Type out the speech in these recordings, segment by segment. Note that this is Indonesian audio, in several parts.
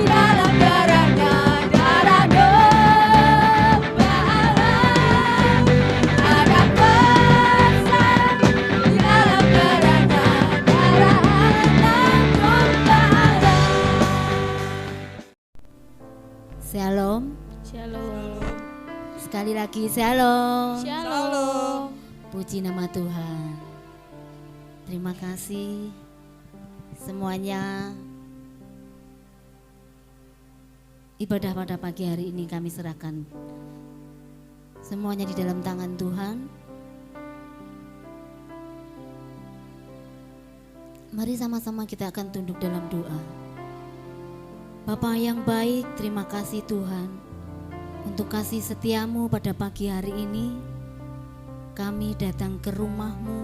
dalam darahnya, darah gembala. Ada pesan di dalam darahnya, darah anak gembala. Shalom. Shalom. Sekali lagi shalom. Shalom. Puji nama Tuhan. Terima kasih semuanya. Ibadah pada pagi hari ini kami serahkan semuanya di dalam tangan Tuhan. Mari sama-sama kita akan tunduk dalam doa. Bapa yang baik, terima kasih Tuhan untuk kasih setiamu pada pagi hari ini. Kami datang ke rumah-Mu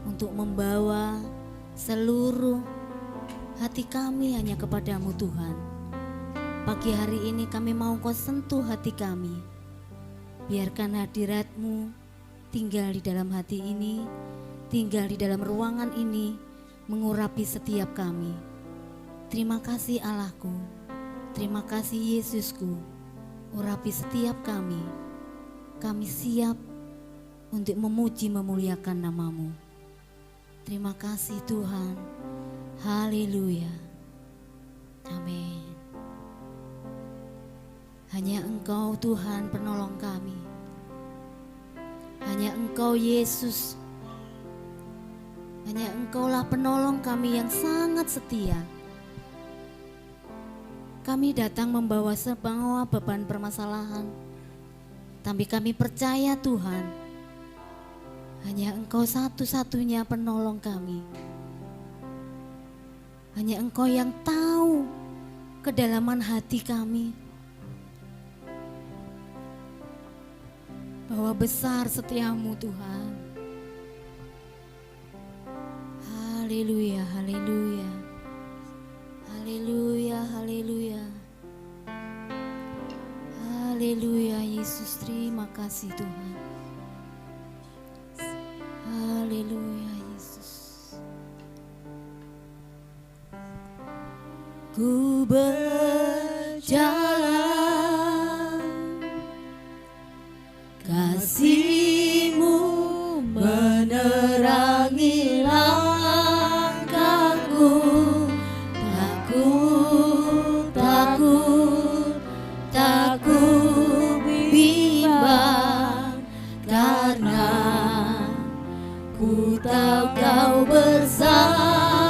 untuk membawa seluruh hati kami hanya kepadamu Tuhan. Pagi hari ini kami mau Kau sentuh hati kami. Biarkan hadirat-Mu tinggal di dalam hati ini, tinggal di dalam ruangan ini, mengurapi setiap kami. Terima kasih Allahku, terima kasih Yesusku, urapi setiap kami. Kami siap untuk memuji memuliakan nama-Mu. Terima kasih Tuhan. Haleluya. Amin. Hanya Engkau Tuhan penolong kami. Hanya Engkau Yesus. Hanya Engkaulah penolong kami yang sangat setia. Kami datang membawa semua beban permasalahan. Tapi kami percaya Tuhan, hanya Engkau satu-satunya penolong kami. Hanya Engkau yang tahu kedalaman hati kami. Bahwa besar setiamu Tuhan. Haleluya, haleluya. Haleluya, haleluya. Haleluya Yesus, terima kasih Tuhan. Haleluya Yesus. Ku berjalan, kasih-Mu menerangi langkahku. Takut bimbang, karena ku tahu Kau bersamaku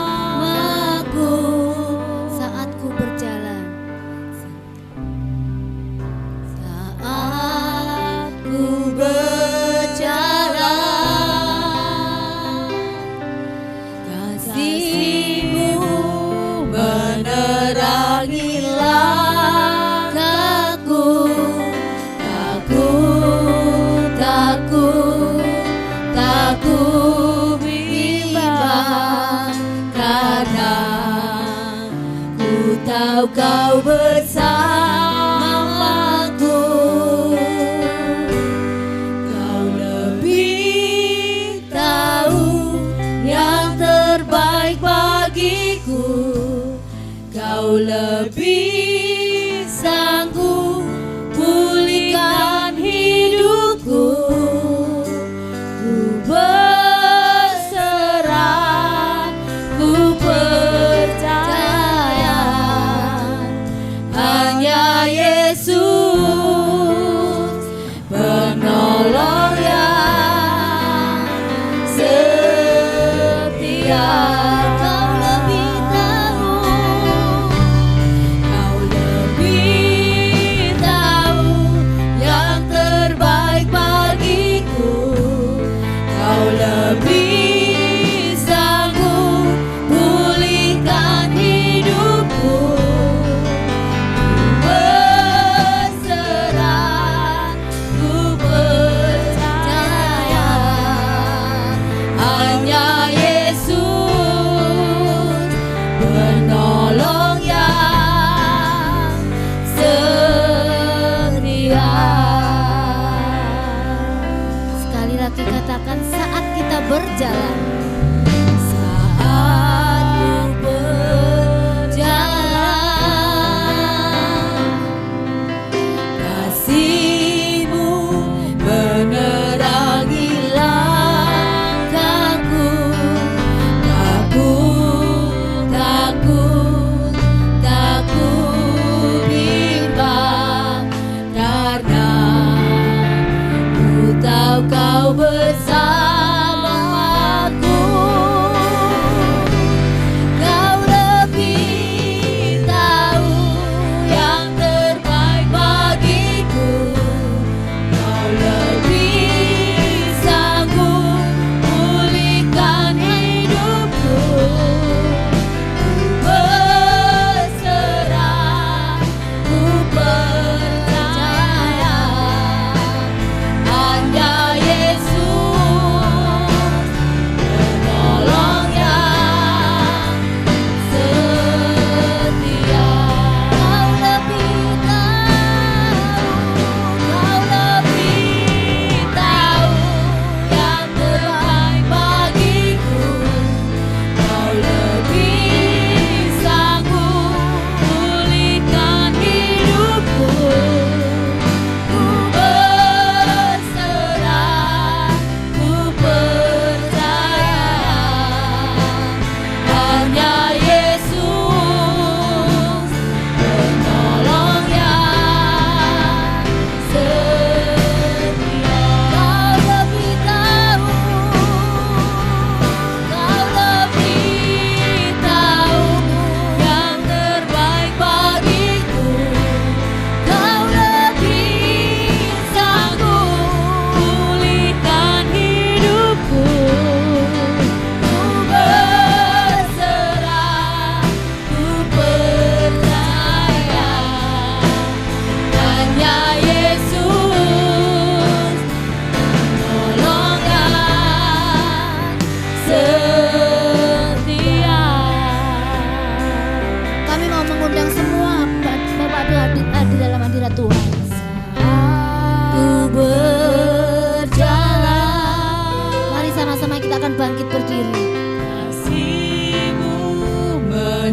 saat ku berjalan. Saat ku berjalan, kasih-Mu menerangi langkahku. Takut bimbang, karena ku tahu Kau bersamaku. Kau lebih tahu yang terbaik bagiku. Kau lebih sanggup pulihkan hidupku. Ku berserah, ku percaya, hanya Yesus penolong yang setia. Kau lebih tahu, Kau lebih tahu yang terbaik bagiku. Kau lebih sanggup pulihkan hidupku. Ku berserah, ku percaya, hanya Yesus penolong yang setia. Sekali lagi katakan, saat kita berjalan. Saat ku berjalan,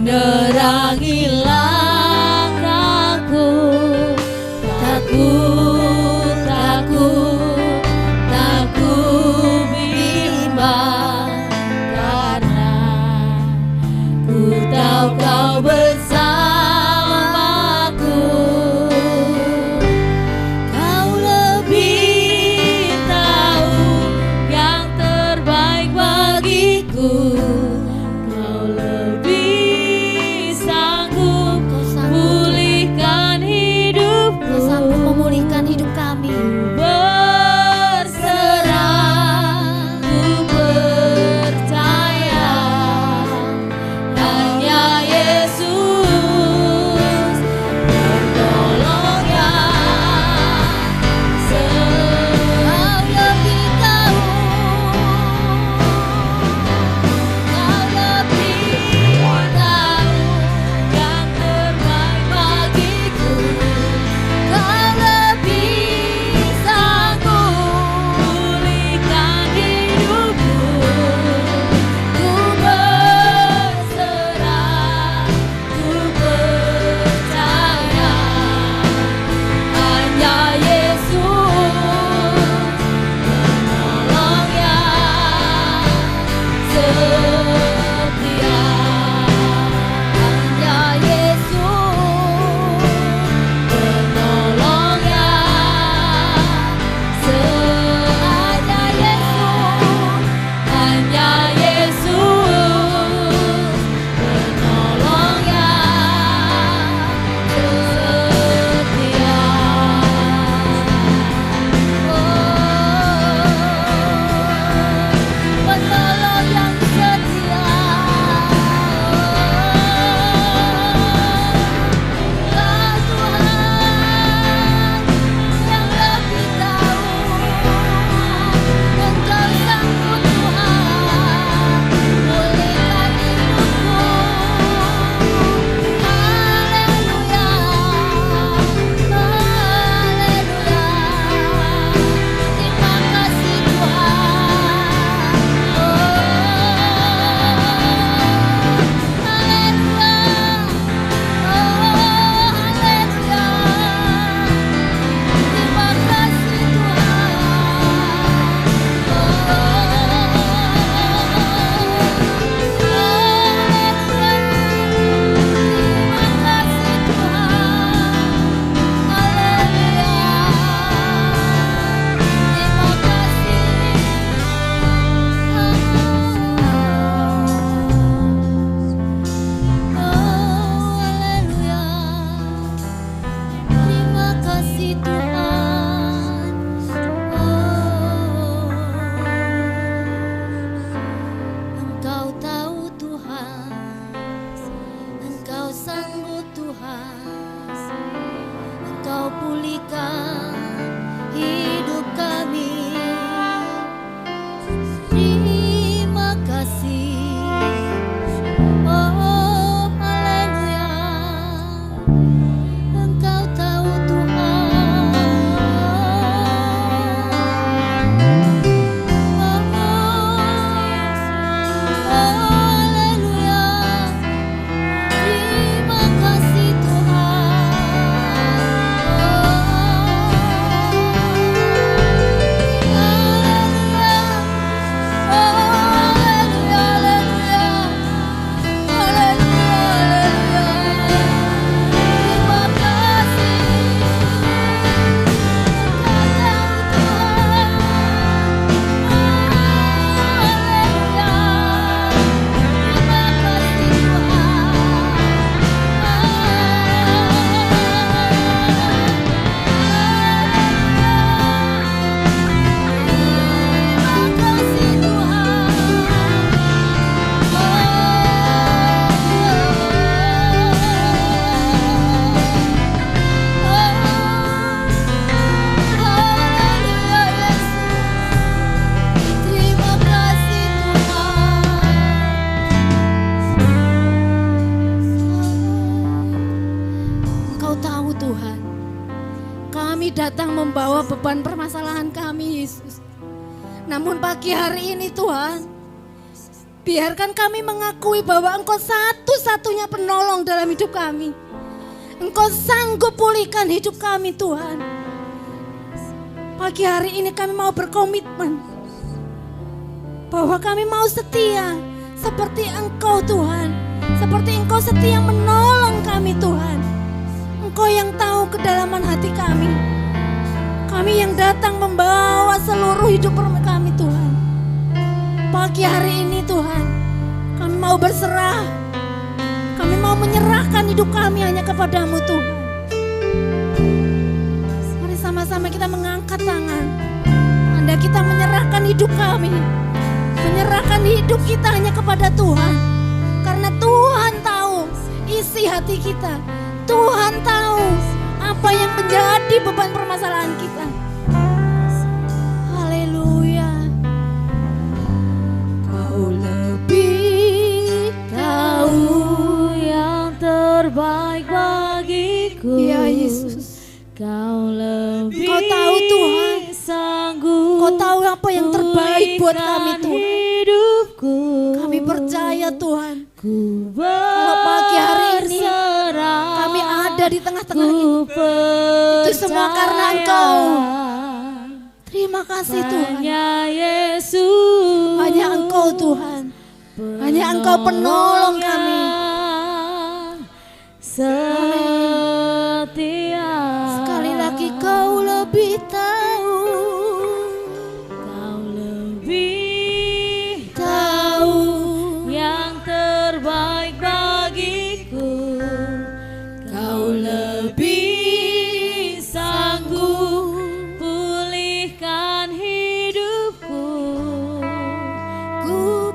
menerangi langkahku. Takut, takut, takut bimbang, karena ku tahu kau bersamaku. Kau lebih tahu yang terbaik bagiku. Kau lebih sanggup pulihkan hidupku. Kau sanggup memulihkan hidup kami. Berserah, ku percaya hanya Yesus penolong yang Kau lebih tahu, Kau lebih tahu yang terbaik bagiku. Kau lebih sanggup pulihkan hidupku. Ku berserah, ku percaya hanya Yesus penolong yang setia. Hanya Yesus penolong yang hanya Yesus penolong yang setia. Penolong yang setia. Kau Tuhan yang lebih tahu, Engkau sanggup Tuhan pulihkan hidupku. Haleluya, haleluya. Terima kasih Tuhan. Terima kasih Tuhan. Engkau tahu Tuhan, Engkau sanggup Tuhan, Engkau pulihkan hidup kami. Terima kasih. Oh, haleluya. Engkau tahu Tuhan. Haleluya. Terima kasih datang membawa beban permasalahan kami, Yesus. Namun pagi hari ini Tuhan, Biarkan kami mengakui bahwa Engkau satu-satunya penolong dalam hidup kami. Engkau sanggup pulihkan hidup kami Tuhan. Pagi hari ini kami mau berkomitmen bahwa kami mau setia seperti Engkau Tuhan. Seperti Engkau setia menolong kami Tuhan. Engkau yang tahu kedalaman hati kami. Kami yang datang membawa seluruh hidup kami Tuhan. Pagi hari ini Tuhan, kami mau berserah. Kami mau menyerahkan hidup kami hanya kepadamu Tuhan. Mari sama-sama kita mengangkat tangan. Anda kita menyerahkan hidup kami. Menyerahkan hidup kita hanya kepada Tuhan. Karena Tuhan tahu isi hati kita. Tuhan tahu apa yang menjadi beban permasalahan kita. Haleluya. Kau lebih tahu yang terbaik bagiku. ya Yesus. Kau lebih Engkau tahu Tuhan. sanggup. Kau tahu apa yang terbaik buat kami Tuhan. Hidupku. Kami percaya Tuhan. Ku Kalau pagi hari ini berserah. kami ada di tengah-tengah ini. Ku Itu semua karena Engkau. percaya. Terima kasih Tuhan. Hanya Yesus. Hanya Engkau Tuhan. Hanya Engkau penolong kami. Setia. Sekali lagi Kau lebih tahu. Kau lebih Tahu. yang terbaik bagiku. Kau lebih sanggup pulihkan hidupku. Ku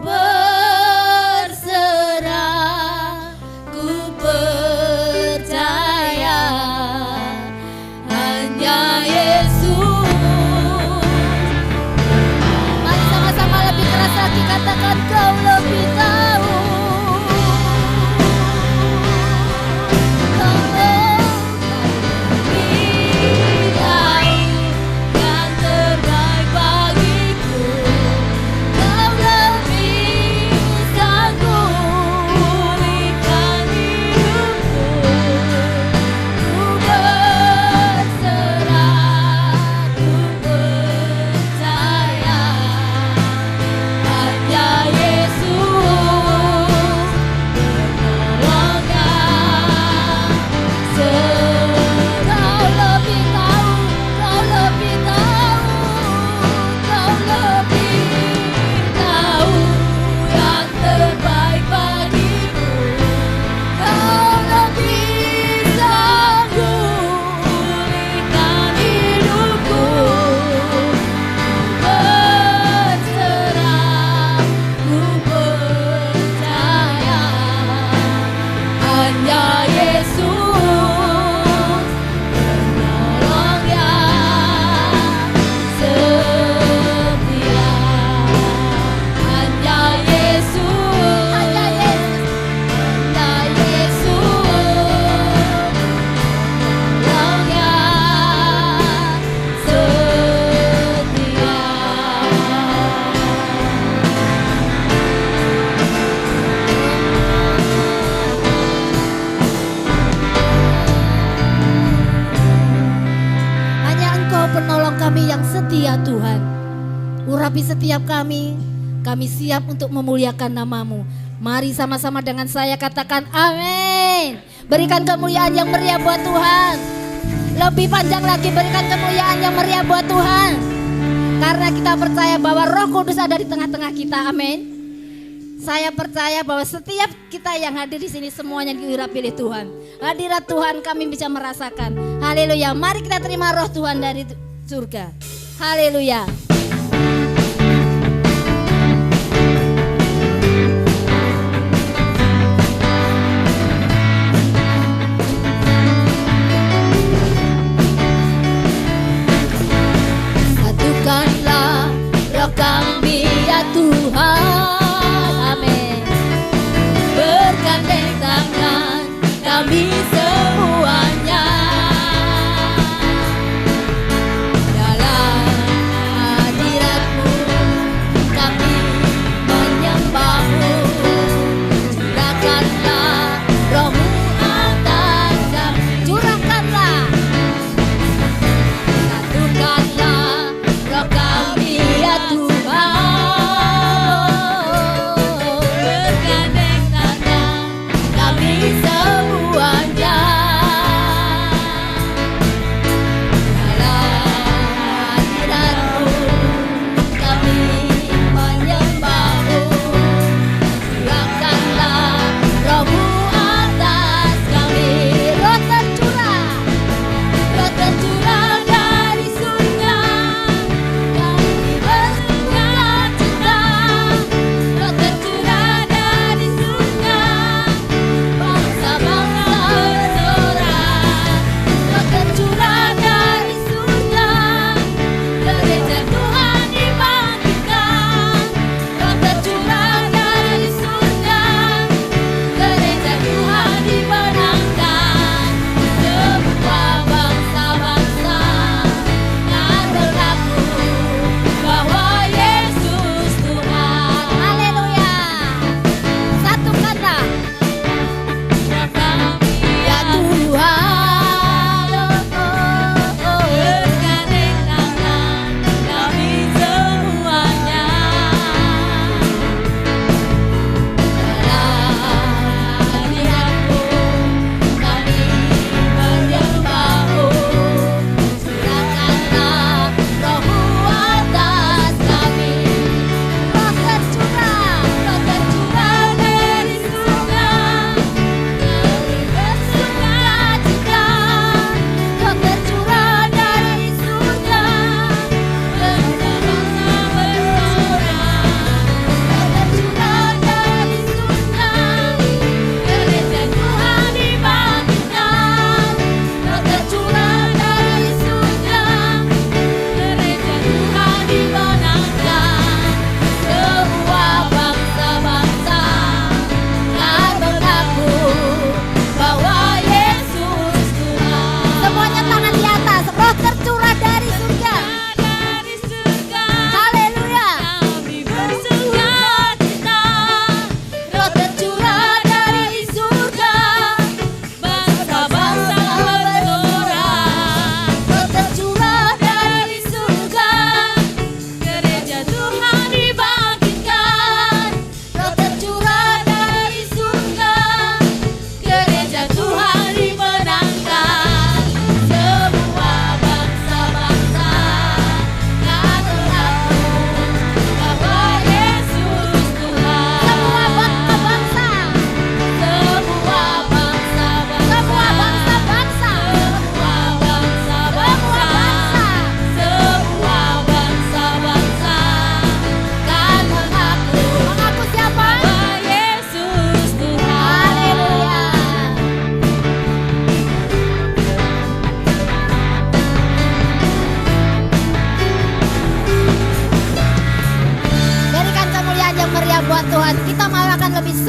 berserah, ku percaya hanya Yesus. Mari sama-sama lebih keras lagi katakan Kau lebih tahu. Kau lebih tahu yang terbaik bagiku. Kau lebih sanggup pulihkan hidupku. Ku berserah, ku percaya hanya Yesus penolongnya. Kau lebih tahu, Kau lebih tahu, Kau lebih tahu yang terbaik bagiku. Kau lebih sanggup pulihkan hidupku. Berserah, ku percaya hanya Yesus penolongnya setia. Hanya Yesus, hanya Yesus penolongnya setia. Hanya Engkau penolong kami yang setia Tuhan. Urapi setiap kami siap untuk memuliakan nama-Mu. Mari sama-sama dengan saya katakan amin. Berikan kemuliaan yang meriah buat Tuhan. Lebih panjang lagi berikan kemuliaan yang meriah buat Tuhan. Karena kita percaya bahwa Roh Kudus ada di tengah-tengah kita, amin. Saya percaya bahwa setiap kita yang hadir di sini semuanya diurapi oleh Tuhan. Hadirat Tuhan kami bisa merasakan. Haleluya. Mari kita terima Roh Tuhan dari surga. Haleluya. Satukanlah roh kami ya Tuhan, amin. Bergandeng tangan kami semuanya dalam hadirat-Mu, kami menyembah-Mu.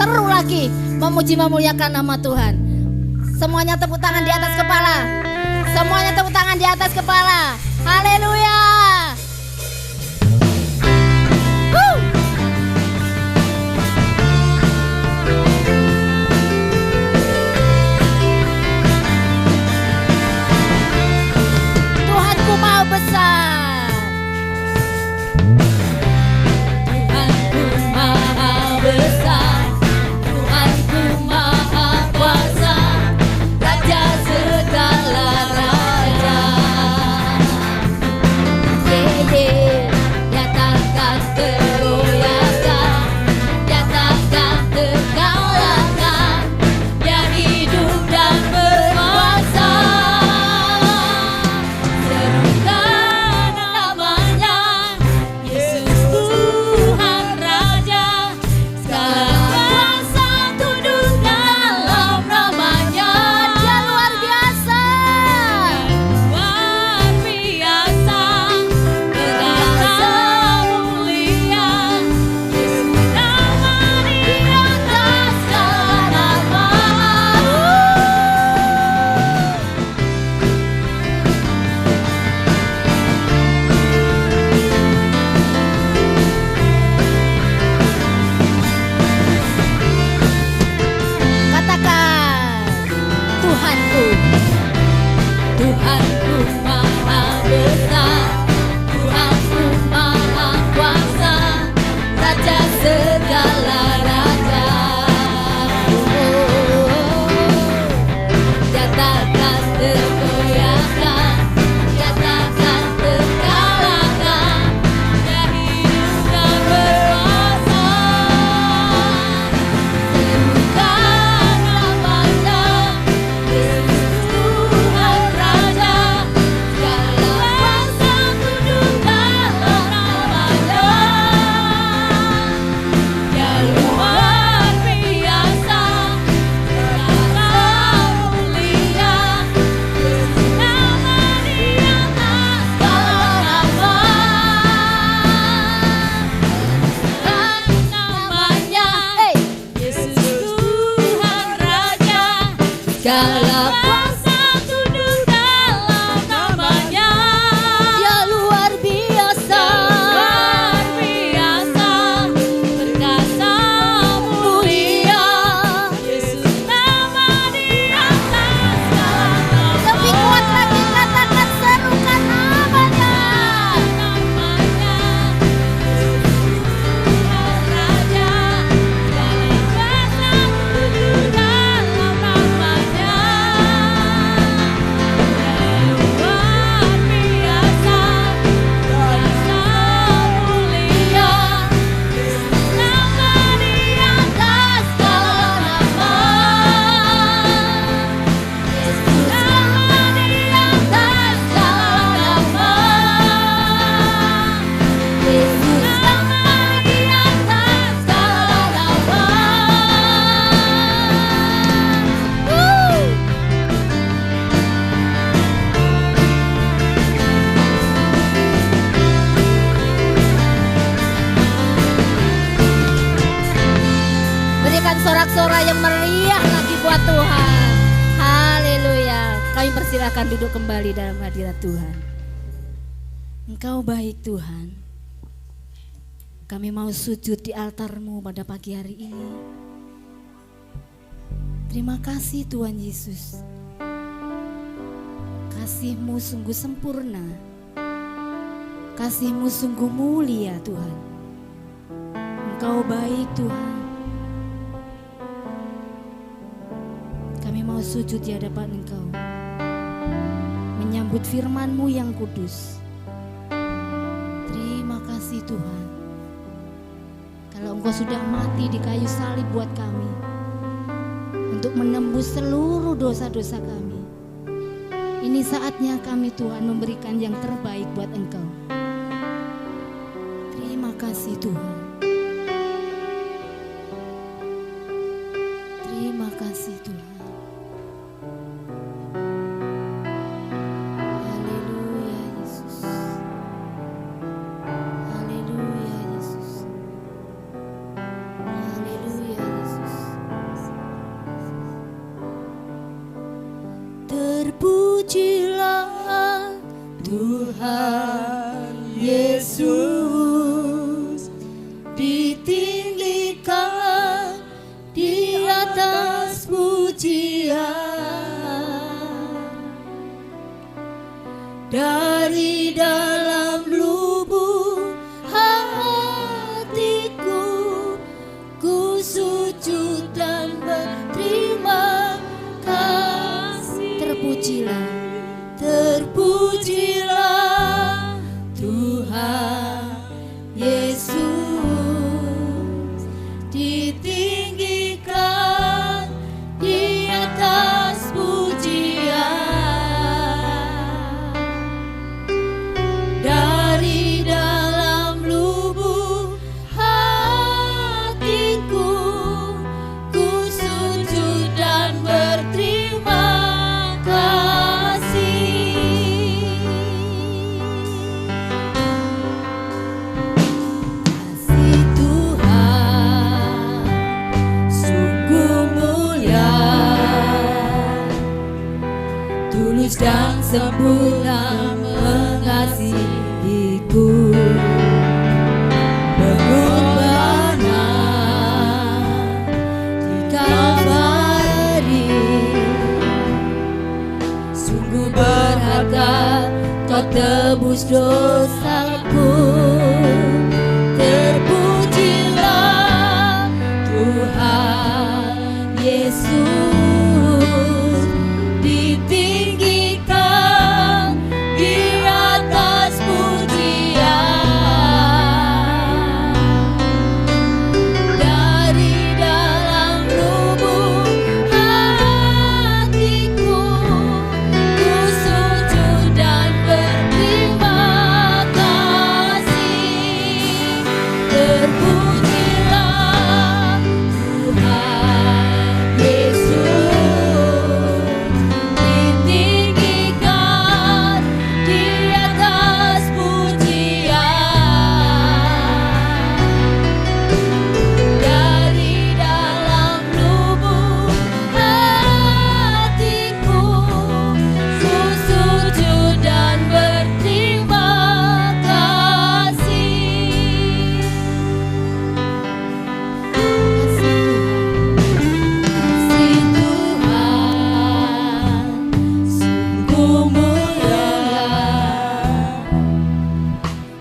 seru lagi memuji memuliakan nama Tuhan. Semuanya tepuk tangan di atas kepala. Semuanya tepuk tangan di atas kepala. Haleluya. Tuhanku maha besar. Tuhanku maha besar. Tuhanku maha kuasa. Raja segala raja. Nyatakan tergoyahkan, nyatakan terkalahkan. Dia hidup dan berkuasa. Serukan namanya, Yesus Tuhan Raja. Segala kuasa tunduk dalam namanya. Dia luar biasa. Luar biasa. Berkata mulia. Yesus nama di atas segala nama. Katakan, Tuhanku, Tuhanku maha besar, Tuhanku maha kuasa, Raja segala raja. Nyatakan tergoyahkan, nyatakan terkalahkan. Dia hidup dan berkuasa. Serukan namanya, Yesus Tuhan Raja. Segala kuasa tunduk dalam namanya. Dia luar biasa. Berkata mulia. Yesus nama di atas segala nama. Namanya, Yesus Tuhan Raja. Segala kuasa tunduk dalam namanya. Dia luar biasa. Luar biasa. Berkata mulia. Yesus nama di atas segala nama. Lebih kuat lagi, katakan serukan namanya. Namanya Yesus Tuhan Raja. Segala kuasa tunduk dalam namanya. Luar biasa. Berkata mulia. Yesus nama di atas segala nama. Yesus nama di atas segala nama. Yesus nama di atas segala nama. Berikan sorak-sorai yang meriah lagi buat Tuhan. Haleluya. Kami persilakan duduk kembali dalam hadirat Tuhan. Engkau baik Tuhan. Kami mau sujud di altar-Mu pada pagi hari ini. Terima kasih Tuhan Yesus. Kasih-Mu sungguh sempurna. Kasih-Mu sungguh mulia Tuhan. Engkau baik Tuhan. Kami mau sujud di hadapan Engkau, menyambut firman-Mu yang kudus. Terima kasih Tuhan. Kalau Engkau sudah mati di kayu salib buat kami, untuk menembus seluruh dosa-dosa kami, ini saatnya kami Tuhan memberikan yang terbaik buat Engkau. Terima kasih Tuhan. Terima kasih Tuhan. Haleluya Yesus. Haleluya Yesus. Haleluya Yesus. Terpujilah Tuhan Yesus, ditinggikan di atas pujian. Dari dalam lubuk hatiku, ku sujud dan berterima kasih. Terpujilah Tuhan Yesus, ditinggikan di atas pujian. Dari dalam lubuk hatiku, ku sujud dan berterima kasih. Kasih Tuhan sungguh mulia, tulus dan sempurna mengasihiku. Pengorbanan di Kalvari sungguh berharga, kau tebus dosaku. Terpujilah Tuhan Yesus, ditinggikan di atas pujian. Dari dalam lubuk hatiku, ku sujud dan berterima kasih. Terpujilah Tuhan Yesus, ditinggikan di atas pujian. Dari dalam lubuk hatiku, ku sujud dan berterima kasih. Kasih Tuhan sungguh mulia,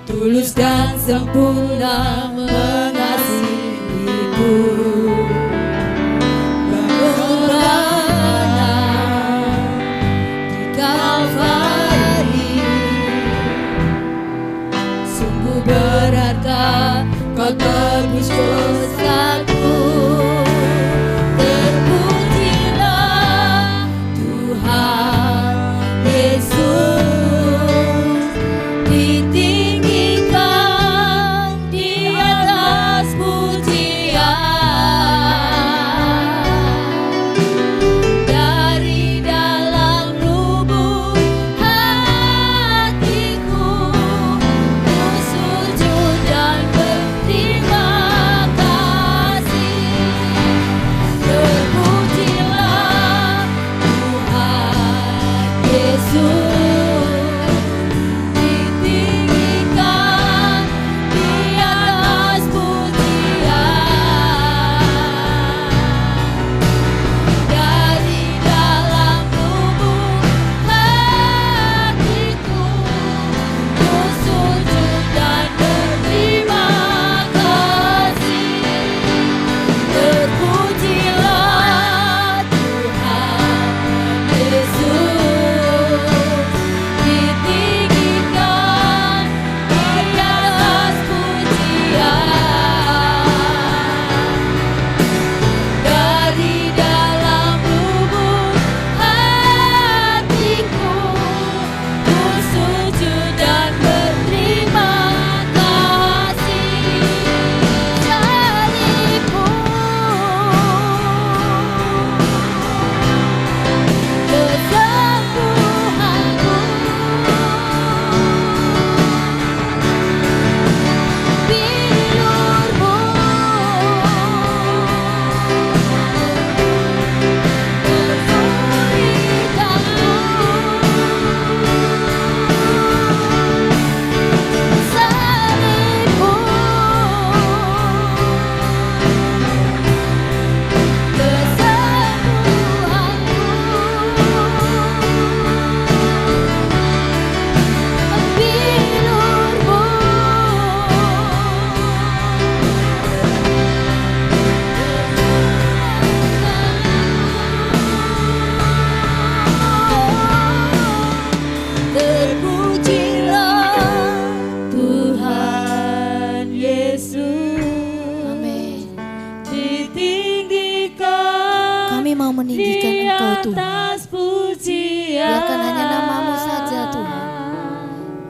tulus dan sempurna mengasihiku. Pengorbanan di Kalvari sungguh berharga, kau tebus dosaku. Terpujilah Tuhan Yesus, ditinggikan di memuliakan Engkau Tuhan. atas pujian. Biarkan hanya nama-Mu saja Tuhan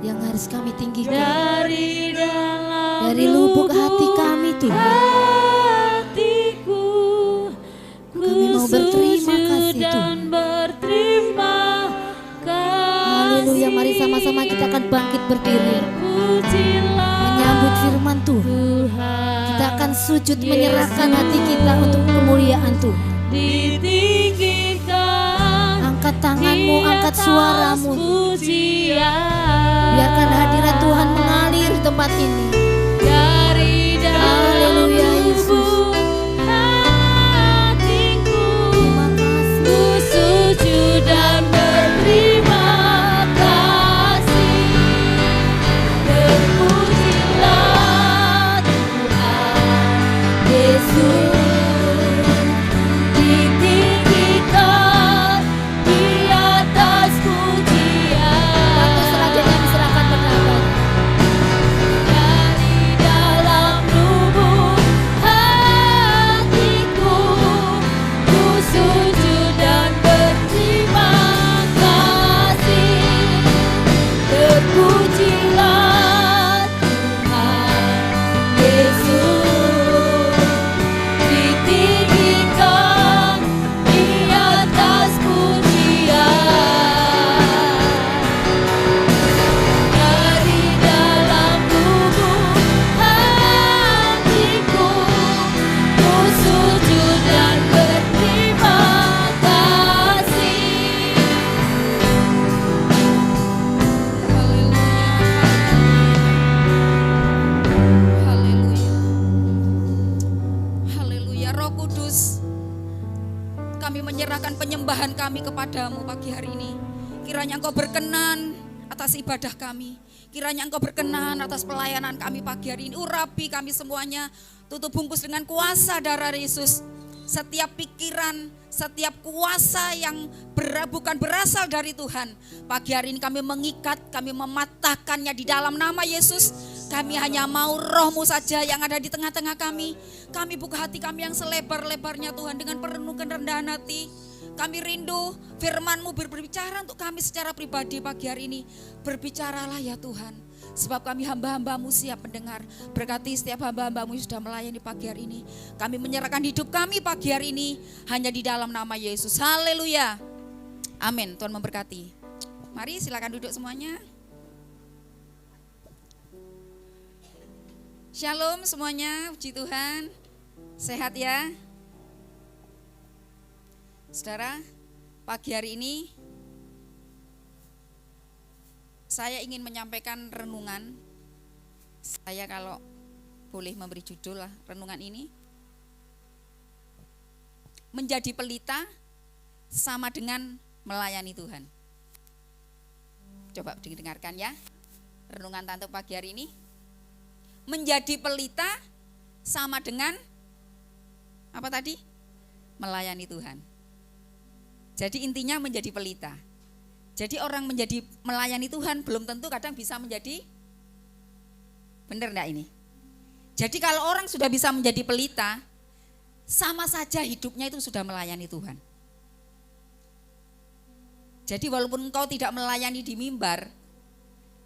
yang harus kami tinggikan. Dari lubuk hati kami Tuhan, hatiku, kami mau berterima kasih dan Tuhan. berterima kasih. Haleluya, mari sama-sama kita akan bangkit berdiri, Pujilah menyambut firman Tuhan. Tuhan. Kita akan sujud menyerahkan hati kita untuk kemuliaan Tuhan. Ditinggikan Angkat tanganmu, angkat suaramu. Pujian. Biarkan hadirat Tuhan mengalir di tempat ini. Dari dalam Haleluya, Yesus. lubuk hatiku, Terima kasih. ku sujud dan berterima kasih. Terpujilah Tuhan Yesus, ditinggikan di atas pujian. Waktu selanjutnya diserahkan pada Abah. Dari dalam lubuk hatiku, ku sujud dan berterima kasih. Terpujilah Tuhan Yesus, ditinggikan di atas pujian. Dari dalam lubuk hatiku, ku sujud dan berterima kasih. Haleluya. Haleluya. Roh Kudus, kami menyerahkan penyembahan kami kepadamu pagi hari ini. Kiranya Engkau berkenan atas ibadah kami. Kiranya Engkau berkenan atas pelayanan kami pagi hari ini. Urapi kami semuanya, tutup bungkus dengan kuasa darah Yesus. Setiap pikiran, setiap kuasa yang bukan berasal dari Tuhan, pagi hari ini kami mengikat, kami mematahkannya di dalam nama Yesus. Kami hanya mau Roh-Mu saja yang ada di tengah-tengah kami. Kami buka hati kami yang selebar-lebarnya Tuhan dengan penuh kerendahan hati. Kami rindu firman-Mu berbicara untuk kami secara pribadi pagi hari ini. Berbicaralah ya Tuhan. Sebab kami hamba-hamba-Mu siap mendengar. Berkati setiap hamba-hamba-Mu yang sudah melayani pagi hari ini. Kami menyerahkan hidup kami pagi hari ini hanya di dalam nama Yesus. Haleluya. Amin. Tuhan memberkati. Mari silakan duduk semuanya. Shalom semuanya, puji Tuhan. Sehat ya. Saudara, pagi hari ini saya ingin menyampaikan renungan. Saya kalau boleh memberi judul lah renungan ini. Menjadi pelita sama dengan melayani Tuhan. Coba didengarkan ya. Renungan tante pagi hari ini. Menjadi pelita sama dengan apa tadi? Melayani Tuhan. Jadi intinya menjadi pelita. Jadi orang menjadi melayani Tuhan belum tentu kadang bisa menjadi, benar enggak ini? Jadi kalau orang sudah bisa menjadi pelita, sama saja hidupnya itu sudah melayani Tuhan. Jadi walaupun engkau tidak melayani di mimbar,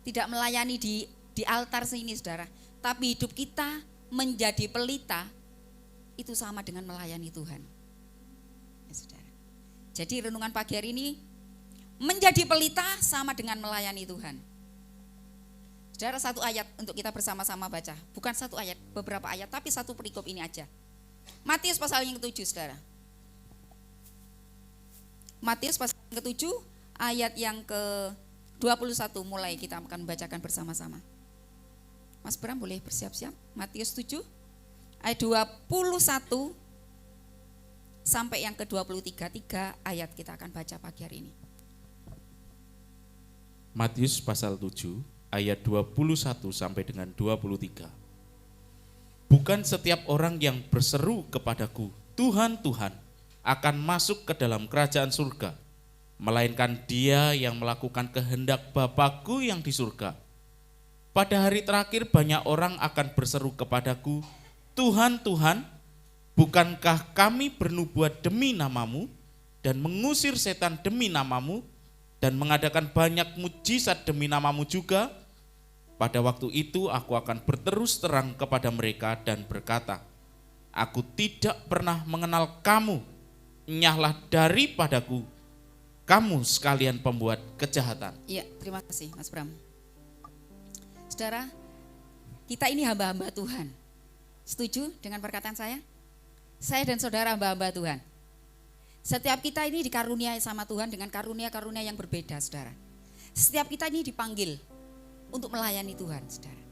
tidak melayani di altar sini saudara, tapi hidup kita menjadi pelita, itu sama dengan melayani Tuhan. Ya, saudara. Jadi renungan pagi hari ini, menjadi pelita sama dengan melayani Tuhan. Saudara, satu ayat untuk kita bersama-sama baca. Bukan satu ayat, beberapa ayat, tapi satu perikop ini aja. Matius pasal yang ke-7 saudara. Matius pasal yang ke-7 ayat yang ke-21 mulai kita akan bacakan bersama-sama. Mas Bram boleh bersiap-siap. Matius 7 ayat 21 sampai yang ke-23, 3 ayat kita akan baca pagi hari ini. Matius pasal 7 ayat 21 sampai dengan 23. Bukan setiap orang yang berseru kepadaku, Tuhan, Tuhan, akan masuk ke dalam kerajaan surga, melainkan dia yang melakukan kehendak Bapa-Ku yang di surga. Pada hari terakhir banyak orang akan berseru kepadaku, Tuhan, Tuhan, bukankah kami bernubuat demi namamu dan mengusir setan demi namamu dan mengadakan banyak mujizat demi namamu juga, pada waktu itu aku akan berterus terang kepada mereka dan berkata, aku tidak pernah mengenal kamu, enyahlah daripadaku, kamu sekalian pembuat kejahatan. Iya, terima kasih Mas Bram. Saudara, kita ini hamba-hamba Tuhan. Setuju dengan perkataan saya? Saya dan saudara hamba-hamba Tuhan. Setiap kita ini dikaruniai sama Tuhan dengan karunia-karunia yang berbeda, saudara. Setiap kita ini dipanggil untuk melayani Tuhan, saudara.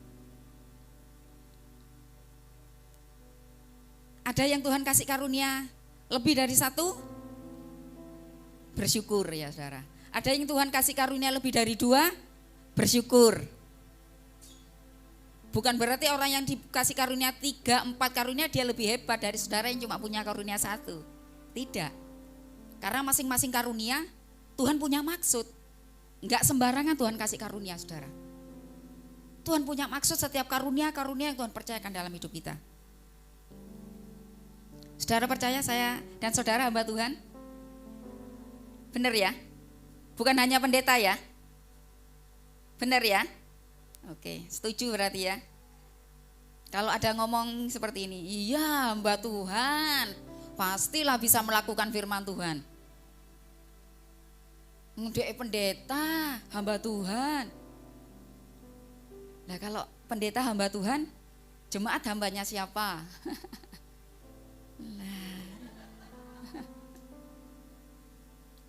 Ada yang Tuhan kasih karunia lebih dari satu, bersyukur ya saudara. Ada yang Tuhan kasih karunia lebih dari dua, bersyukur. Bukan berarti orang yang dikasih karunia 3, 4 karunia dia lebih hebat dari saudara yang cuma punya karunia 1. Tidak. Karena masing-masing karunia Tuhan punya maksud. Enggak sembarangan Tuhan kasih karunia, saudara. Tuhan punya maksud setiap karunia-karunia yang Tuhan percayakan dalam hidup kita. Saudara percaya saya dan saudara hamba Tuhan? Benar ya? Bukan hanya pendeta ya? Benar ya? Oke, setuju berarti ya. Kalau ada ngomong seperti ini, iya hamba Tuhan, pastilah bisa melakukan firman Tuhan. Ngedek pendeta, hamba Tuhan. Nah kalau pendeta hamba Tuhan, jemaat hambanya siapa? Nah.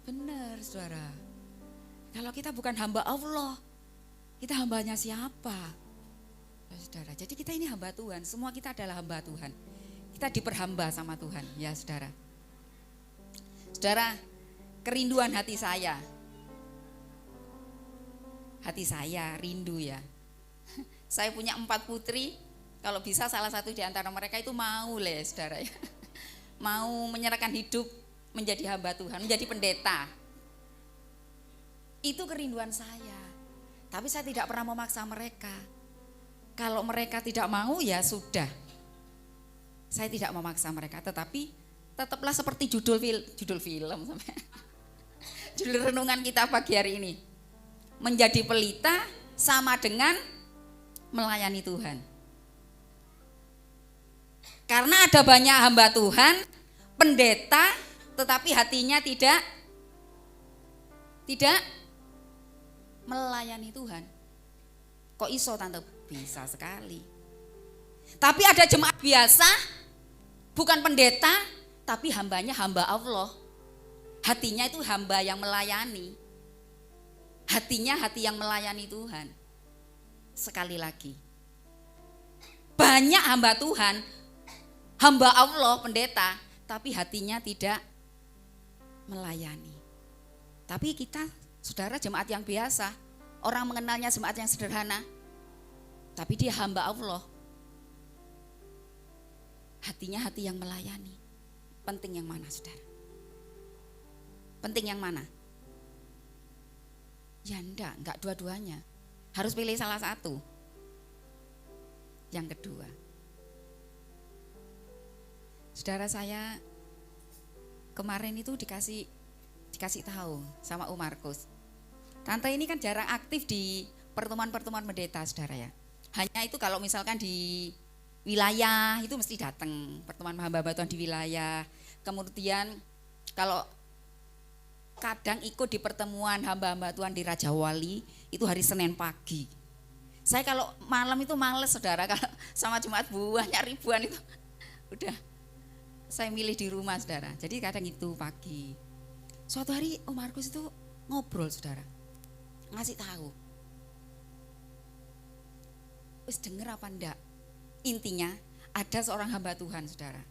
Benar saudara. Kalau kita bukan hamba Allah, kita hambanya siapa? Ya, saudara, jadi kita ini hamba Tuhan, semua kita adalah hamba Tuhan. Kita diperhamba sama Tuhan, ya saudara. Saudara, kerinduan hati saya rindu ya. Saya punya 4 putri, kalau bisa salah satu di antara mereka itu mau saudara ya. Mau menyerahkan hidup menjadi hamba Tuhan, menjadi pendeta. Itu kerinduan saya. Tapi saya tidak pernah memaksa mereka. Kalau mereka tidak mau ya sudah. Saya tidak memaksa mereka, tetapi tetaplah seperti judul film sampai judul renungan kita pagi hari ini. Menjadi pelita sama dengan melayani Tuhan. Karena ada banyak hamba Tuhan, pendeta, tetapi hatinya tidak melayani Tuhan. Kok iso tante? Bisa sekali. Tapi ada jemaat biasa, bukan pendeta, tapi hambanya hamba Allah. Hatinya itu hamba yang melayani. Hatinya hati yang melayani Tuhan. Sekali lagi, banyak hamba Tuhan, hamba Allah, pendeta, tapi hatinya tidak melayani. Tapi kita, saudara, jemaat yang biasa, orang mengenalnya jemaat yang sederhana, tapi dia hamba Allah. Hatinya hati yang melayani. Penting yang mana, saudara? Penting yang mana? Ya enggak dua-duanya. Harus pilih salah satu. Yang kedua, saudara, saya kemarin itu dikasih tahu sama Om Markus. Tante ini kan jarang aktif di pertemuan-pertemuan pendeta, saudara ya. Hanya itu kalau misalkan di wilayah itu mesti datang pertemuan hamba Tuhan di wilayah. Kemudian kalau kadang ikut di pertemuan hamba-hamba Tuhan di Raja Wali itu hari Senin pagi. Saya kalau malam itu males, saudara, kalau sama jemaat banyak ribuan itu udah saya milih di rumah, saudara. Jadi kadang itu pagi. Suatu hari Om Markus itu ngobrol, saudara, ngasih tahu. Wis denger apa enggak? Intinya ada seorang hamba Tuhan, saudara.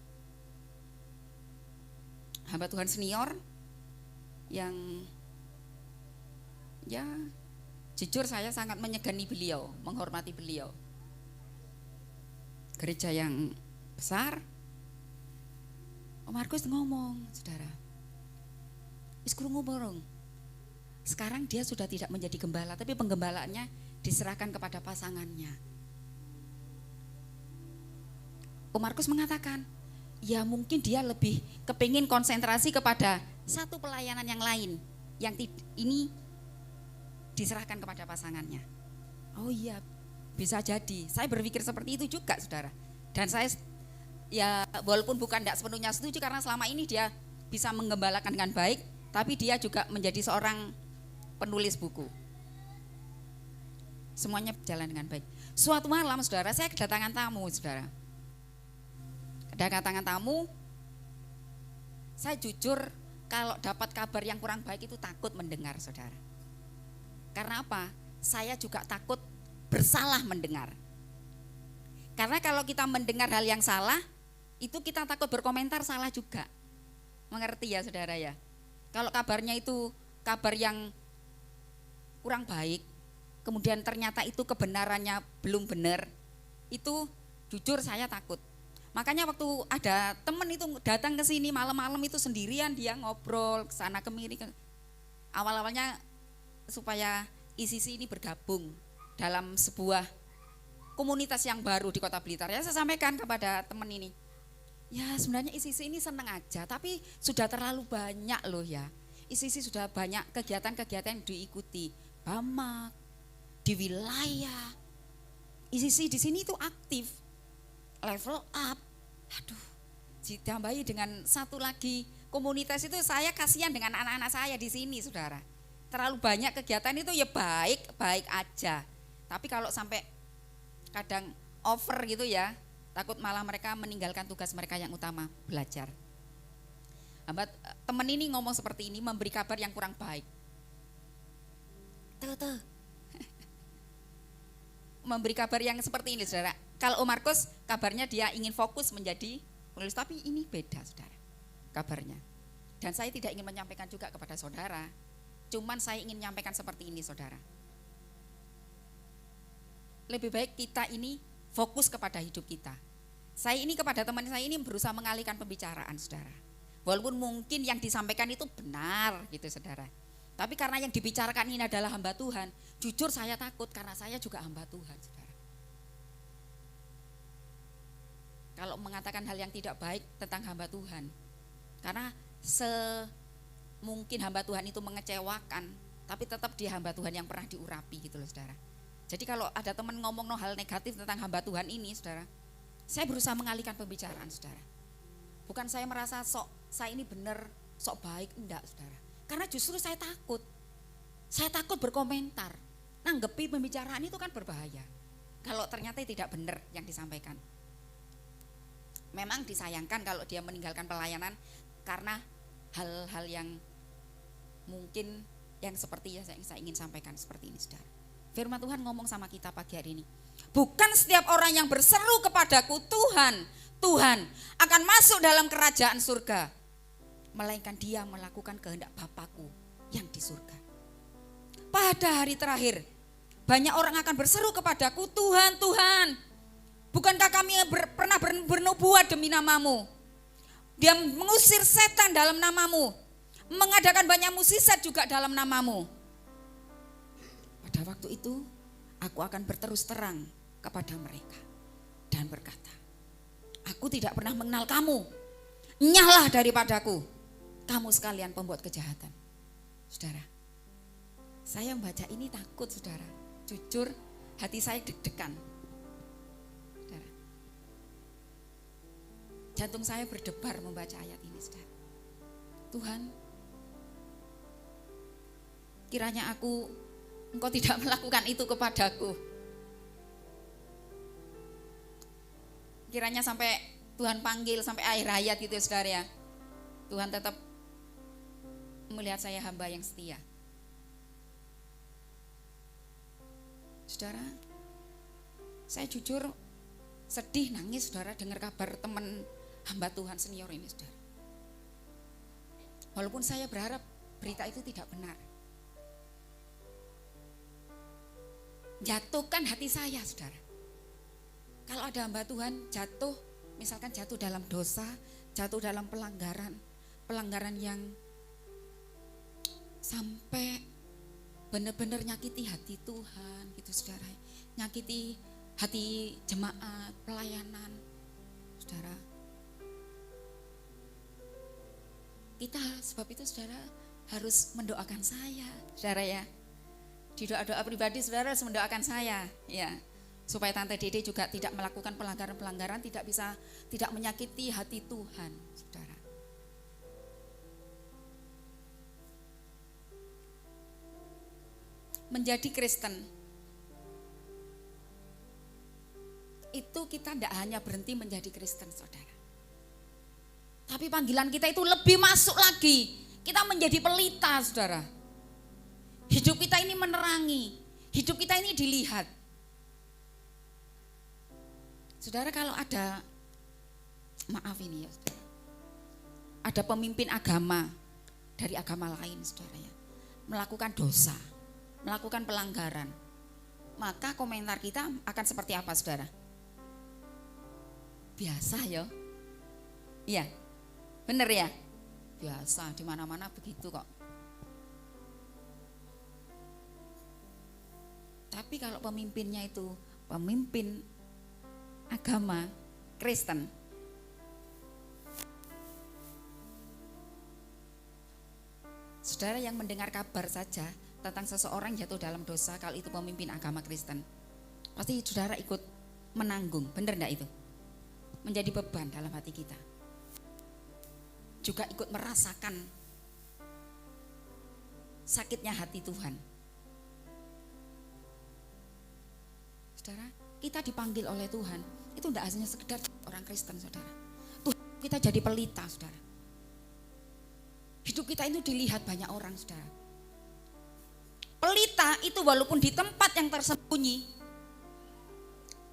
Hamba Tuhan senior yang ya jujur saya sangat menyegani beliau, menghormati beliau. Gereja yang besar. Om Markus ngomong, saudara, wis krungu borong. Sekarang dia sudah tidak menjadi gembala, tapi penggembalaannya diserahkan kepada pasangannya. Om Markus mengatakan, ya mungkin dia lebih kepingin konsentrasi kepada satu pelayanan yang lain yang ini diserahkan kepada pasangannya. Oh iya, bisa jadi. Saya berpikir seperti itu juga, saudara. Dan saya ya walaupun bukan tidak sepenuhnya setuju karena selama ini dia bisa menggembalakan dengan baik, tapi dia juga menjadi seorang penulis buku. Semuanya berjalan dengan baik. Suatu malam, saudara, saya kedatangan tamu, saudara. Kedatangan tamu, saya jujur kalau dapat kabar yang kurang baik itu takut mendengar, saudara. Karena apa? Saya juga takut bersalah mendengar. Karena kalau kita mendengar hal yang salah, itu kita takut berkomentar salah juga. Mengerti ya, saudara ya? Kalau kabarnya itu kabar yang kurang baik, kemudian ternyata itu kebenarannya belum benar, itu jujur saya takut. Makanya waktu ada temen itu datang ke sini malam-malam itu sendirian, dia ngobrol ke sana kemari. Awal-awalnya supaya ICC ini bergabung dalam sebuah komunitas yang baru di Kota Blitar. Ya saya sampaikan kepada temen ini, ya sebenarnya ICC ini seneng aja, tapi sudah terlalu banyak loh ya. ICC sudah banyak kegiatan-kegiatan yang diikuti, Bamak, di wilayah. ICC di sini itu aktif, level up. Aduh, ditambahi dengan satu lagi komunitas itu, saya kasihan dengan anak-anak saya di sini, saudara. Terlalu banyak kegiatan itu ya baik aja. Tapi kalau sampai kadang over gitu ya, takut malah mereka meninggalkan tugas mereka yang utama, belajar. Temen ini ngomong seperti ini, memberi kabar yang kurang baik. Tuh. Memberi kabar yang seperti ini, saudara. Kalau Om Markus kabarnya dia ingin fokus menjadi penulis, tapi ini beda, saudara, kabarnya. Dan saya tidak ingin menyampaikan juga kepada saudara, cuman saya ingin menyampaikan seperti ini, saudara. Lebih baik kita ini fokus kepada hidup kita. Saya ini kepada teman saya ini berusaha mengalihkan pembicaraan, saudara. Walaupun mungkin yang disampaikan itu benar gitu, saudara. Tapi karena yang dibicarakan ini adalah hamba Tuhan, jujur saya takut karena saya juga hamba Tuhan, saudara. Kalau mengatakan hal yang tidak baik tentang hamba Tuhan, karena mungkin hamba Tuhan itu mengecewakan, tapi tetap dia hamba Tuhan yang pernah diurapi gitu loh, saudara. Jadi kalau ada teman ngomong hal negatif tentang hamba Tuhan ini, saudara, saya berusaha mengalihkan pembicaraan, saudara. Bukan saya merasa saya ini benar, sok baik, enggak, saudara. Karena justru saya takut berkomentar. Nanggepi pembicaraan itu kan berbahaya. Kalau ternyata tidak benar yang disampaikan. Memang disayangkan kalau dia meninggalkan pelayanan karena hal-hal yang mungkin yang seperti yang saya ingin sampaikan seperti ini, saudara. Firman Tuhan ngomong sama kita pagi hari ini. Bukan setiap orang yang berseru kepadaku, Tuhan akan masuk dalam kerajaan surga, melainkan dia melakukan kehendak Bapakku yang di surga. Pada hari terakhir, banyak orang akan berseru kepadaku, Tuhan, bukankah kami pernah bernubuat demi namamu? Dia mengusir setan dalam namamu, mengadakan banyak mukjizat juga dalam namamu. Pada waktu itu, aku akan berterus terang kepada mereka dan berkata, aku tidak pernah mengenal kamu, nyahlah daripadaku, kamu sekalian pembuat kejahatan. Saudara, saya membaca ini takut, saudara. Jujur, hati saya deg-degan. Saudara, jantung saya berdebar membaca ayat ini, saudara. Tuhan, kiranya Engkau tidak melakukan itu kepadaku. Kiranya sampai Tuhan panggil sampai akhir hayat gitu, saudara ya. Tuhan tetap melihat saya hamba yang setia. Saudara, saya jujur sedih, nangis, saudara, dengar kabar teman hamba Tuhan senior ini, saudara. Walaupun saya berharap berita itu tidak benar. Jatuhkan hati saya, saudara. Kalau ada hamba Tuhan jatuh, misalkan jatuh dalam dosa, jatuh dalam pelanggaran yang sampai benar-benar nyakiti hati Tuhan gitu, saudara. Nyakiti hati jemaat, pelayanan, saudara. Kita sebab itu saudara harus mendoakan saya, saudara ya. Di doa-doa pribadi saudara harus mendoakan saya, ya. Supaya Tante Dede juga tidak melakukan pelanggaran-pelanggaran, tidak menyakiti hati Tuhan, saudara. Menjadi Kristen itu kita tidak hanya berhenti menjadi Kristen, saudara. Tapi panggilan kita itu lebih masuk lagi. Kita menjadi pelita, saudara. Hidup kita ini menerangi. Hidup kita ini dilihat. Saudara, kalau ada, maaf ini ya saudara, ada pemimpin agama dari agama lain, saudara ya, melakukan dosa, melakukan pelanggaran, maka komentar kita akan seperti apa, saudara? Biasa ya, iya, bener ya, biasa di mana-mana begitu kok. Tapi kalau pemimpinnya itu pemimpin agama Kristen, saudara yang mendengar kabar saja tentang seseorang jatuh dalam dosa, kalau itu pemimpin agama Kristen, pasti saudara ikut menanggung, bener enggak itu? Menjadi beban dalam hati kita. Juga ikut merasakan sakitnya hati Tuhan. Saudara, kita dipanggil oleh Tuhan, itu tidak hanya sekedar orang Kristen, saudara. Tuhan kita jadi pelita, saudara. Hidup kita itu dilihat banyak orang, saudara. Pelita itu walaupun di tempat yang tersembunyi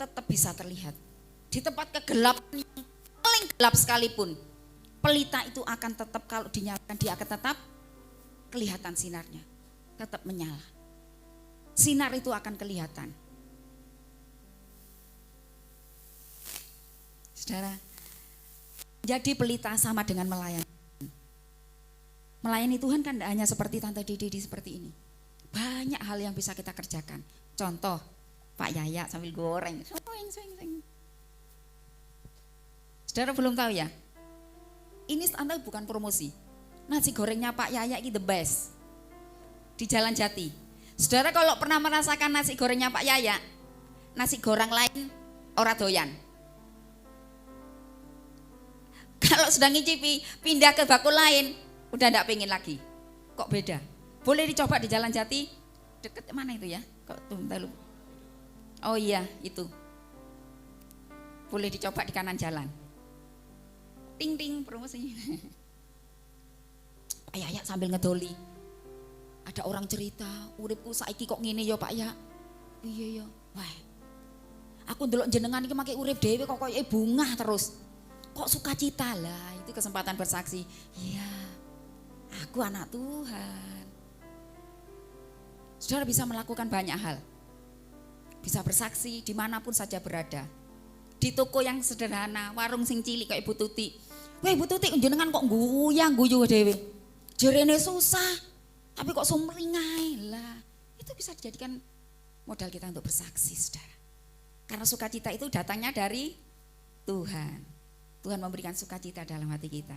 tetap bisa terlihat. Di tempat kegelapan yang paling gelap sekalipun, pelita itu akan tetap, kalau dinyalakan dia akan tetap kelihatan sinarnya, tetap menyala. Sinar itu akan kelihatan. Saudara, jadi pelita sama dengan melayani. Melayani Tuhan kan tidak hanya seperti Tante Dede seperti ini. Banyak hal yang bisa kita kerjakan. Contoh, Pak Yaya sambil goreng. Saudara belum tahu ya? Ini Tante bukan promosi. Nasi gorengnya Pak Yaya ini the best. Di Jalan Jati. Saudara kalau pernah merasakan nasi gorengnya Pak Yaya, nasi goreng lain ora doyan. Kalau sudah ngicipi, pindah ke bakul lain, udah enggak pengen lagi. Kok beda? Boleh dicoba di Jalan Jati, deket mana itu ya? Kok tuh lupa. Oh iya, itu. Boleh dicoba di kanan jalan. Ting ting promosi. Pak Yaya sambil ngedoli. Ada orang cerita, uripku saiki kok ngene ya Pak ya. Iya ya. Wah. Aku ndelok jenengan iki make urip dhewe kok koyo bunga terus. Kok sukacita lah, itu kesempatan bersaksi. Iya, aku anak Tuhan. Saudara bisa melakukan banyak hal. Bisa bersaksi dimanapun saja berada. Di toko yang sederhana, warung sing cilik kayak Ibu Tuti. Wah Ibu Tuti, jenengan kok guyang guyu dewe. Jerene susah, tapi kok sumringah lah. Itu bisa dijadikan modal kita untuk bersaksi, saudara. Karena sukacita itu datangnya dari Tuhan. Tuhan memberikan sukacita dalam hati kita.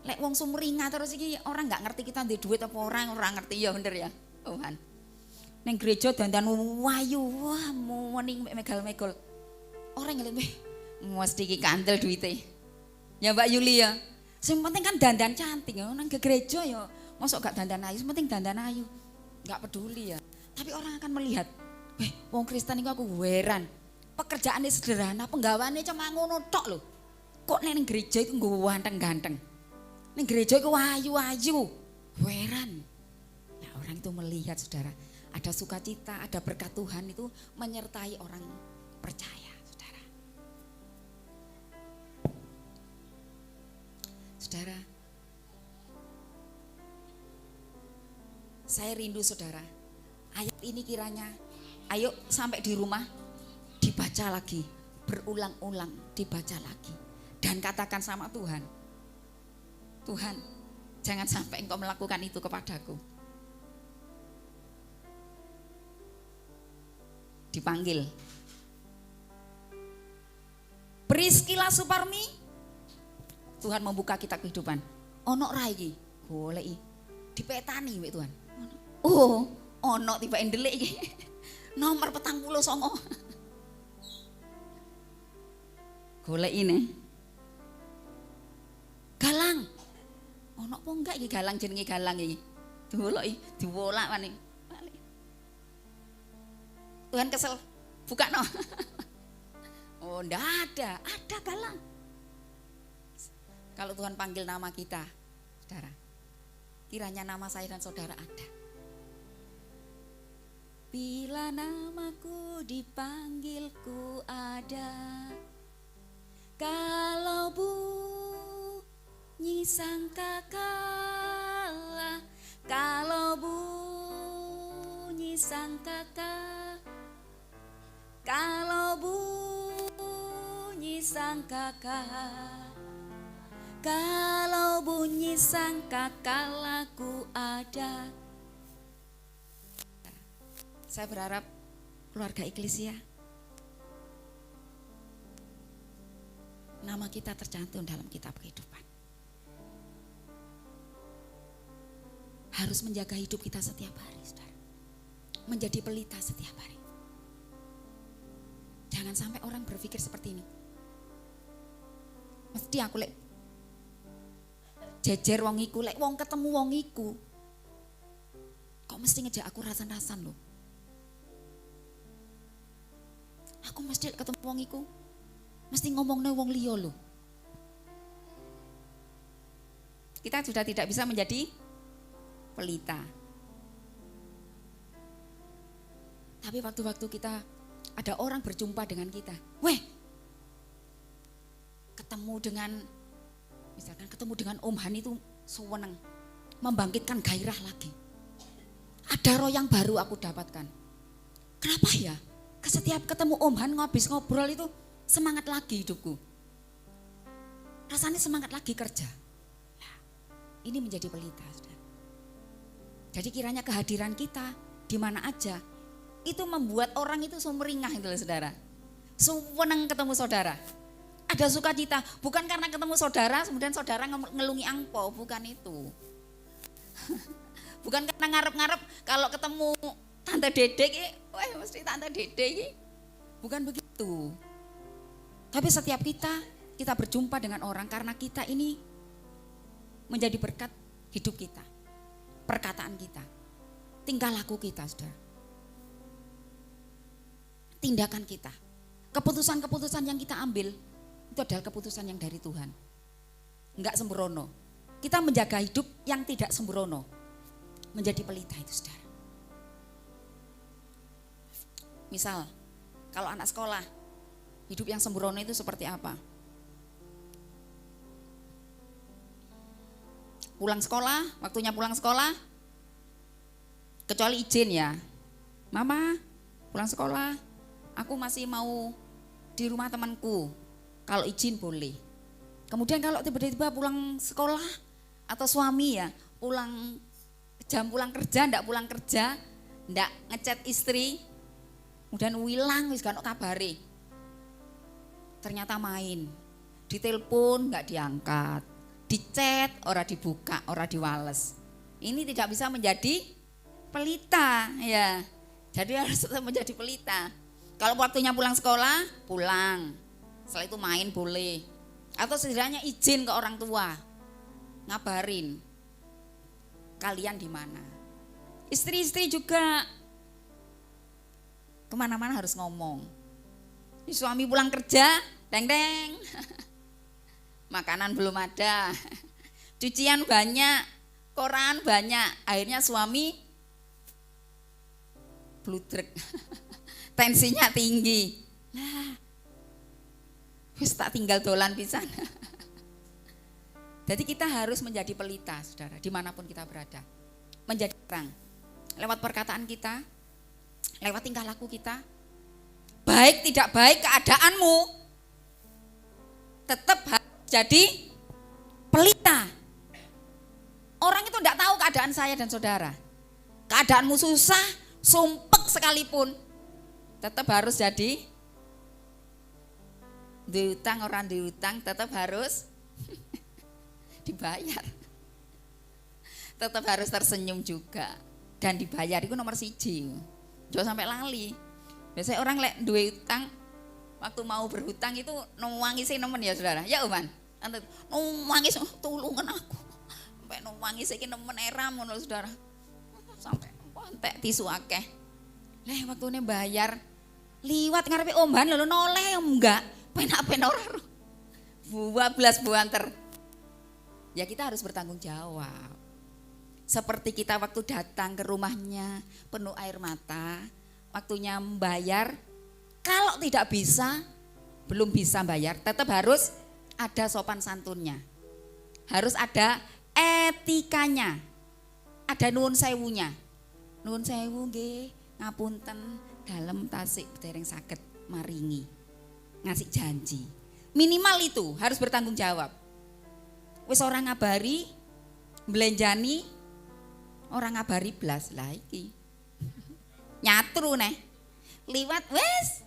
Lek wong sumringah terus iki orang nggak ngerti kita ndek duit apa orang ngerti ya bener ya. Tuhan. Neng gereja dandan wayu, wah mending megal-megol. Orang ngeliat mesti iki kandel duite. Ya Mbak Yuli ya. Sing penting kan dandan cantik ya, nang ke gereja ya. Mosok gak dandan ayu, penting dandan ayu. Enggak peduli ya. Tapi orang akan melihat, wong Kristen iku aku heran. Pekerjaannya sederhana, penggawaannya cuma ngono tok lho. Kok neng gereja itu ganteng-ganteng. Neng gereja itu ayu-ayu. Heran. Nah orang itu melihat saudara, ada sukacita, ada berkat Tuhan itu menyertai orang percaya saudara. Saudara, saya rindu saudara, ayat ini kiranya, ayo sampai di rumah, dibaca lagi, berulang-ulang dibaca lagi. Dan katakan sama Tuhan, Tuhan jangan sampai engkau melakukan itu kepadaku. Dipanggil. Priscilla Suparmi, Tuhan membuka kitab kehidupan. Ono ra iki? Goleki. Dipetani mbek Tuhan. Oh, ono tiba ndelik iki. Nomor 49. Goleki ne. Galang. Ono apa enggak iki galang jenenge galang iki? Diwoloki, diwolak maning. Tuhan kesel. Buka no. Oh, enggak ada galang. Kalau Tuhan panggil nama kita, saudara, kiranya nama saya dan saudara ada. Bila namaku dipanggilku ada, kalau bunyi sangkakala, kalau bunyi sangkakala, kalau bunyi sangkakala. Kalau bunyi sangkakalaku ada. Saya berharap keluarga Eklesia, nama kita tercantum dalam kitab kehidupan. Harus menjaga hidup kita setiap hari, saudara. Menjadi pelita setiap hari. Jangan sampai orang berpikir seperti ini. Mesti aku jejer wong iku, lek wong ketemu wong iku kok mesti ngejak aku rasan-rasan loh. Aku mesti ketemu wong iku mesti ngomongne wong liya loh. Kita sudah tidak bisa menjadi pelita. Tapi waktu-waktu kita ada orang berjumpa dengan kita, weh, ketemu dengan misalkan ketemu dengan Om Han itu sewenang, membangkitkan gairah lagi. Ada roh yang baru aku dapatkan. Kenapa ya? Setiap ketemu Om Han ngobrol itu semangat lagi hidupku. Rasanya semangat lagi kerja. Nah, ini menjadi pelita, saudara. Jadi kiranya kehadiran kita di mana aja itu membuat orang itu sumringah itu loh, saudara. Sewenang ketemu saudara. Ada sukacita, bukan karena ketemu saudara, kemudian saudara ngelungi angpau, bukan itu. Bukan karena ngarep-ngarep kalau ketemu Tante Dedek, wah mesti Tante Dedek, bukan begitu. Tapi setiap kita berjumpa dengan orang karena kita ini menjadi berkat hidup kita, perkataan kita, tingkah laku kita, saudara, tindakan kita, keputusan-keputusan yang kita ambil. Itu adalah keputusan yang dari Tuhan. Enggak sembrono. Kita menjaga hidup yang tidak sembrono. Menjadi pelita itu, saudara. Misal, kalau anak sekolah, hidup yang sembrono itu seperti apa? Pulang sekolah, waktunya pulang sekolah, kecuali izin ya. Mama, pulang sekolah, aku masih mau di rumah temanku. Kalau izin boleh. Kemudian kalau tiba-tiba pulang sekolah atau suami ya pulang jam pulang kerja, ndak pulang kerja, ndak ngechat istri, kemudian hilang wis gak ono kabare. Ternyata main, ditelepon nggak diangkat, dichat ora dibuka, ora diwales. Ini tidak bisa menjadi pelita ya. Jadi harus tetap menjadi pelita. Kalau waktunya pulang sekolah, pulang. Setelah itu main boleh. Atau setidaknya izin ke orang tua. Ngabarin. Kalian di mana? Istri-istri juga kemana-mana harus ngomong. Ini suami pulang kerja, deng-deng. Makanan belum ada. Cucian banyak, koran banyak. Akhirnya suami bludrek. Tensinya tinggi. Nah, wis tak tinggal dolan pisan. Jadi kita harus menjadi pelita, saudara, dimanapun kita berada. Menjadi terang. Lewat perkataan kita, lewat tingkah laku kita. Baik tidak baik keadaanmu, tetap harus jadi pelita. Orang itu tidak tahu keadaan saya dan saudara. Keadaanmu susah, sumpek sekalipun, tetap harus jadi diutang orang diutang, tetap harus dibayar. Tetap harus tersenyum juga dan dibayar itu nomor siji. Jangan sampai lali. Biasanya orang lek duwe utang waktu mau berhutang itu nuwangi sih nemen ya saudara. Ya Uman. Nuwangi tulungan aku. Sampai nuwangi sih nemen eram ngono saudara. Sampai entek tisu akeh. Leh waktune bayar liwat ngarepe omban lho noleh enggak. Penak-penak ora. Buablas buanter. Ya kita harus bertanggung jawab. Seperti kita waktu datang ke rumahnya penuh air mata, waktunya membayar, kalau tidak bisa, belum bisa bayar, tetap harus ada sopan santunnya. Harus ada etikanya. Ada nuwun sewunya. Nuwun sewu nggih, ngapunten dalem tasik dereng saged maringi. Ngasih janji. Minimal itu harus bertanggung jawab. Wis orang ngabari, belenjani, orang ngabari blas lah iki. Nyatru neh. Liwat wis.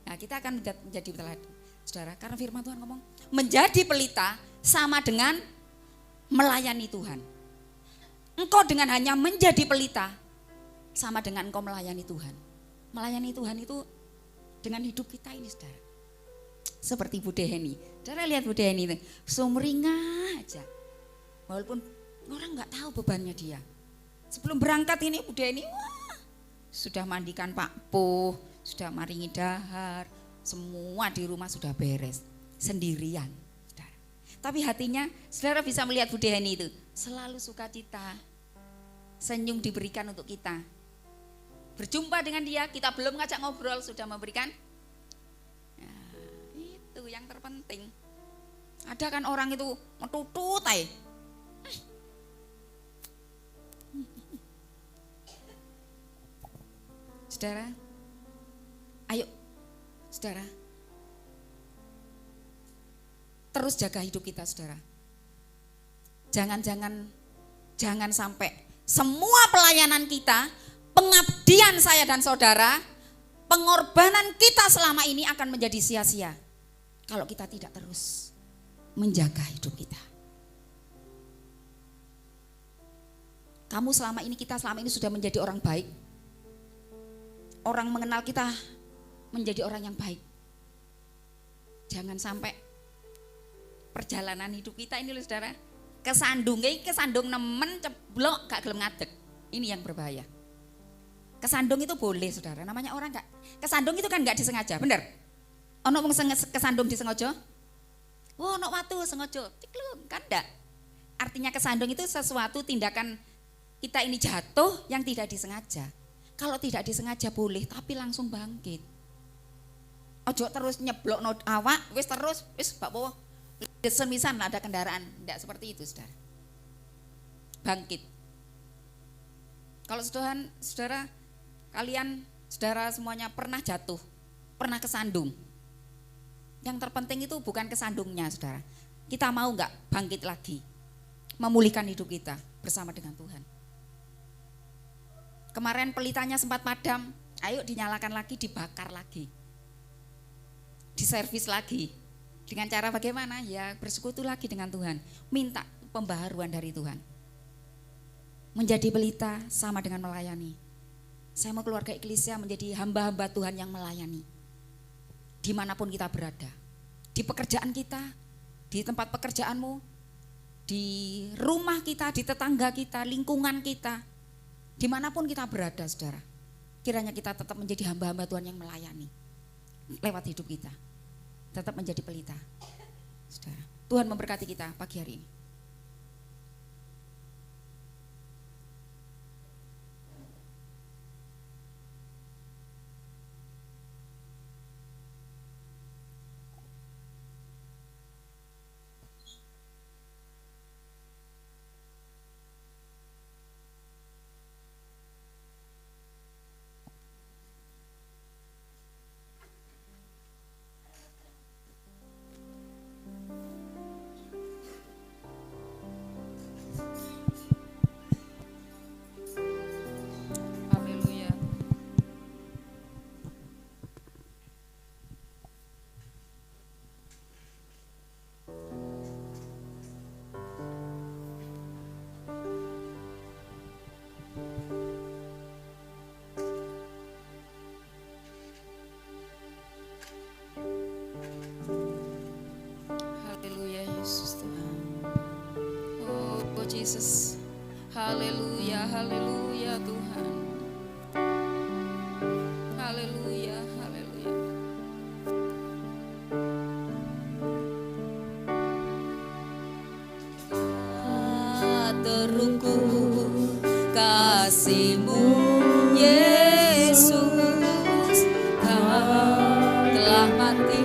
Nah, kita akan menjadi teladan. Saudara, karena firman Tuhan ngomong, menjadi pelita sama dengan melayani Tuhan. Engkau dengan hanya menjadi pelita sama dengan engkau melayani Tuhan. Melayani Tuhan itu dengan hidup kita ini, saudara. Seperti Bu Deheni. Saudara lihat Bu Deheni itu, sumringah aja. Walaupun orang nggak tahu bebannya dia. Sebelum berangkat ini Bu Deheni, wah, sudah mandikan Pak Puh, sudah maringi dahar, semua di rumah sudah beres, sendirian. Saudara. Tapi hatinya, saudara bisa melihat Bu Deheni itu, selalu sukacita, senyum diberikan untuk kita. Berjumpa dengan dia, kita belum ngajak ngobrol, sudah memberikan. Nah, itu yang terpenting. Ada kan orang itu metutut aja. Saudara, ayo saudara, terus jaga hidup kita saudara. Jangan sampai semua pelayanan kita, pengabdian saya dan saudara, pengorbanan kita selama ini akan menjadi sia-sia kalau kita tidak terus menjaga hidup kita. Kita selama ini sudah menjadi orang baik. Orang mengenal kita menjadi orang yang baik. Jangan sampai perjalanan hidup kita ini loh saudara, kesandung nemen ceblok gak gelem ngadeg. Ini yang berbahaya. Kesandung itu boleh saudara, namanya orang gak. Kesandung itu kan gak disengaja, bener? Ono wong kesandung disengaja? Oh, ono watu sengaja. Ciklung, kan enggak. Artinya kesandung itu sesuatu tindakan kita ini jatuh yang tidak disengaja. Kalau tidak disengaja boleh, tapi langsung bangkit. Ojo terus nyeblok awak, wis Pak Bowo. Semisan ada kendaraan, tidak seperti itu, saudara. Bangkit. Kalau saudara, kalian, saudara semuanya pernah jatuh, pernah kesandung. Yang terpenting itu bukan kesandungnya, saudara. Kita mau nggak bangkit lagi, memulihkan hidup kita bersama dengan Tuhan. Kemarin pelitanya sempat padam, ayo dinyalakan lagi, dibakar lagi, diservis lagi. Dengan cara bagaimana? Ya bersekutu lagi dengan Tuhan, minta pembaharuan dari Tuhan. Menjadi pelita sama dengan melayani. Saya mau keluarga Eklesia menjadi hamba-hamba Tuhan yang melayani. Dimanapun kita berada, di pekerjaan kita, di tempat pekerjaanmu, di rumah kita, di tetangga kita, lingkungan kita, dimanapun kita berada saudara, kiranya kita tetap menjadi hamba-hamba Tuhan yang melayani. Lewat hidup kita, tetap menjadi pelita saudara. Tuhan memberkati kita pagi hari ini. Yesus. Haleluya, haleluya Tuhan. Haleluya, haleluya. Terukur kasih-Mu Yesus, Kau telah mati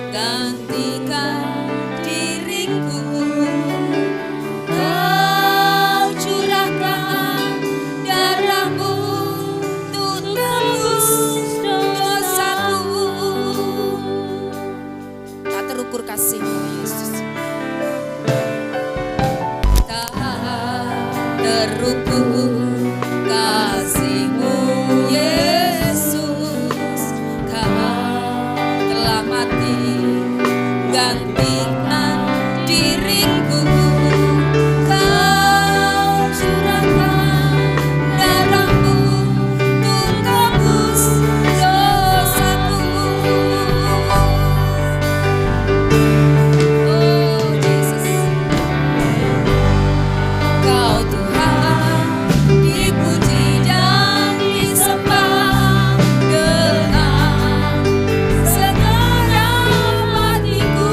gantikan diriku. Kau curahkan darah-Mu untuk tebus dosaku. Tak terukur kasih-Mu Yesus. Terukur kasih-Mu Yesus, Kau telah mati gantikan diriku. Kau curahkan darah-Mu untuk tebus dosaku. Oh Yesus, Kau Tuhan dipuji dan disembah dengan segenap hatiku.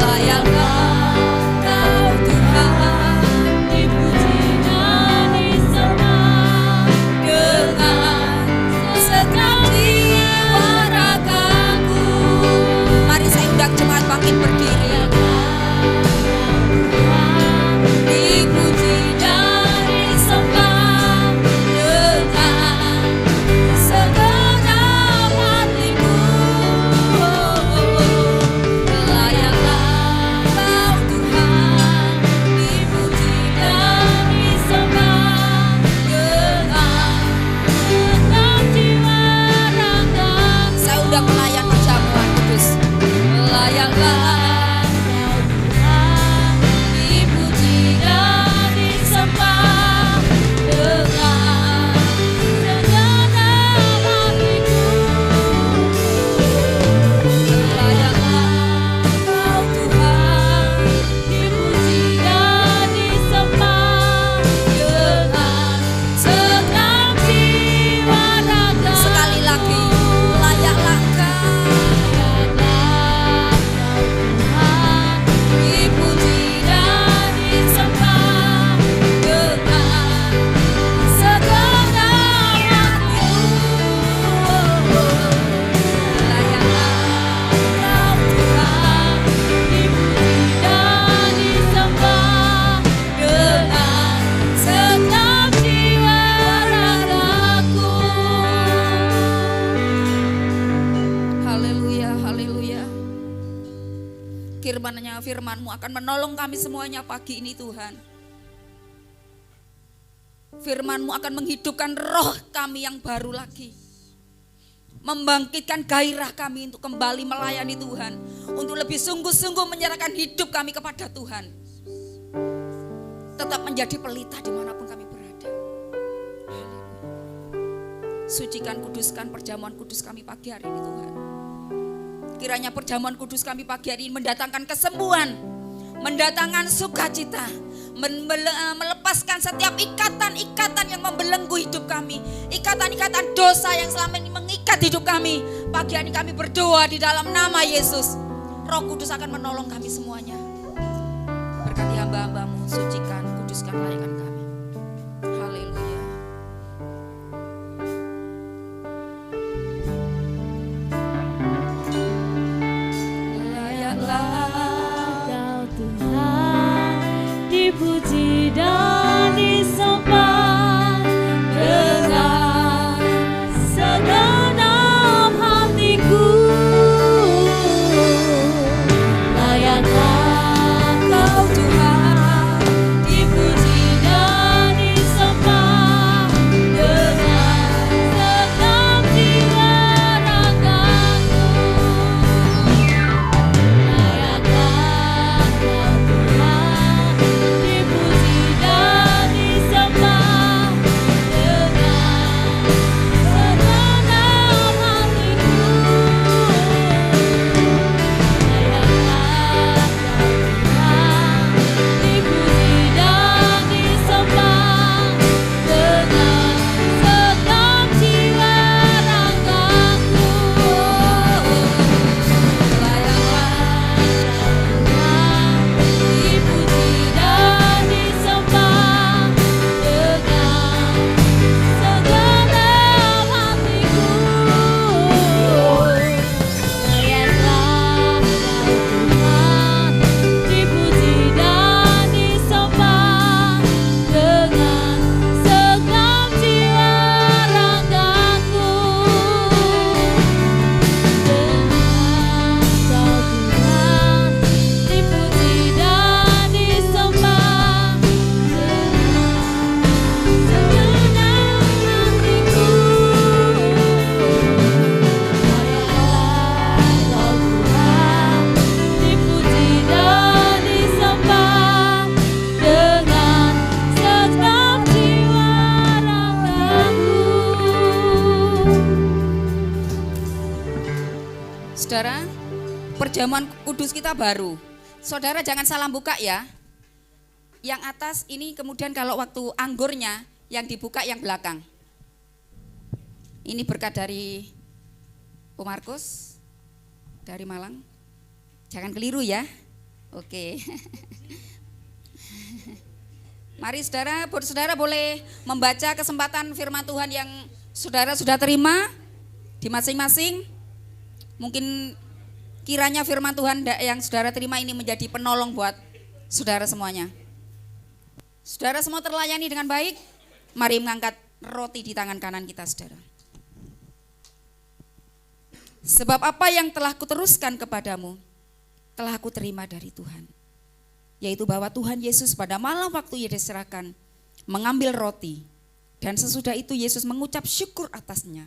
Layaklah Kau Tuhan dipuji dan disembah dengan segenap jiwa ragaku. Mari saya undang jemaat bangkit berdiri. Dipuji dan disembah dengan segenap hatiku. Layaklah Kau Tuhan dipuji dan disembah dengan segenap jiwa ragaku. Saya undang pelayan perjamuan kudus. Layaklah Kau Tuhan dipuji dan disembah dengan segenap hatiku. Layaklah Kau Tuhan dipuji dan disembah dengan segenap jiwa ragaku. Sekali lagi, layaklah Kau. Dipuji dan disembah dengan segenap hatiku. Layaklah Kau Tuhan dipuji dan disembah dengan segenap jiwa ragaku. Haleluya, haleluya. Firman-Mu akan menolong kami semuanya pagi ini Tuhan. Firman-Mu akan menghidupkan roh kami yang baru lagi. Membangkitkan gairah kami untuk kembali melayani Tuhan. Untuk lebih sungguh-sungguh menyerahkan hidup kami kepada Tuhan. Tetap menjadi pelita dimanapun kami berada. Sucikan, kuduskan perjamuan kudus kami pagi hari ini Tuhan. Kiranya perjamuan kudus kami pagi hari ini mendatangkan kesembuhan, mendatangkan sukacita, melepaskan setiap ikatan-ikatan yang membelenggu hidup kami, ikatan-ikatan dosa yang selama ini mengikat hidup kami. Pagi hari ini kami berdoa di dalam nama Yesus. Roh Kudus akan menolong kami semuanya. Berkati hamba-hamba-Mu, sucikan, kuduskan, layakkan kami. Haleluya. Kau Tuhan dipuji dan disembah dengan segenap hatiku. Layaklah Kau Tuhan dipuji dan Perjamuan kudus kita baru. Saudara jangan salah buka ya. Yang atas ini kemudian kalau waktu anggurnya yang dibuka yang belakang. Ini berkat dari Om Markus dari Malang. Jangan keliru ya. Oke. Mari saudara boleh membaca kesempatan firman Tuhan yang saudara sudah terima di masing-masing. Mungkin kiranya firman Tuhan yang saudara terima ini menjadi penolong buat saudara semuanya. Saudara semua terlayani dengan baik. Mari mengangkat roti di tangan kanan kita, saudara. Sebab apa yang telah kuteruskan kepadamu, telah aku terima dari Tuhan. Yaitu bahwa Tuhan Yesus pada malam waktu ia diserahkan, mengambil roti. Dan sesudah itu Yesus mengucap syukur atasnya.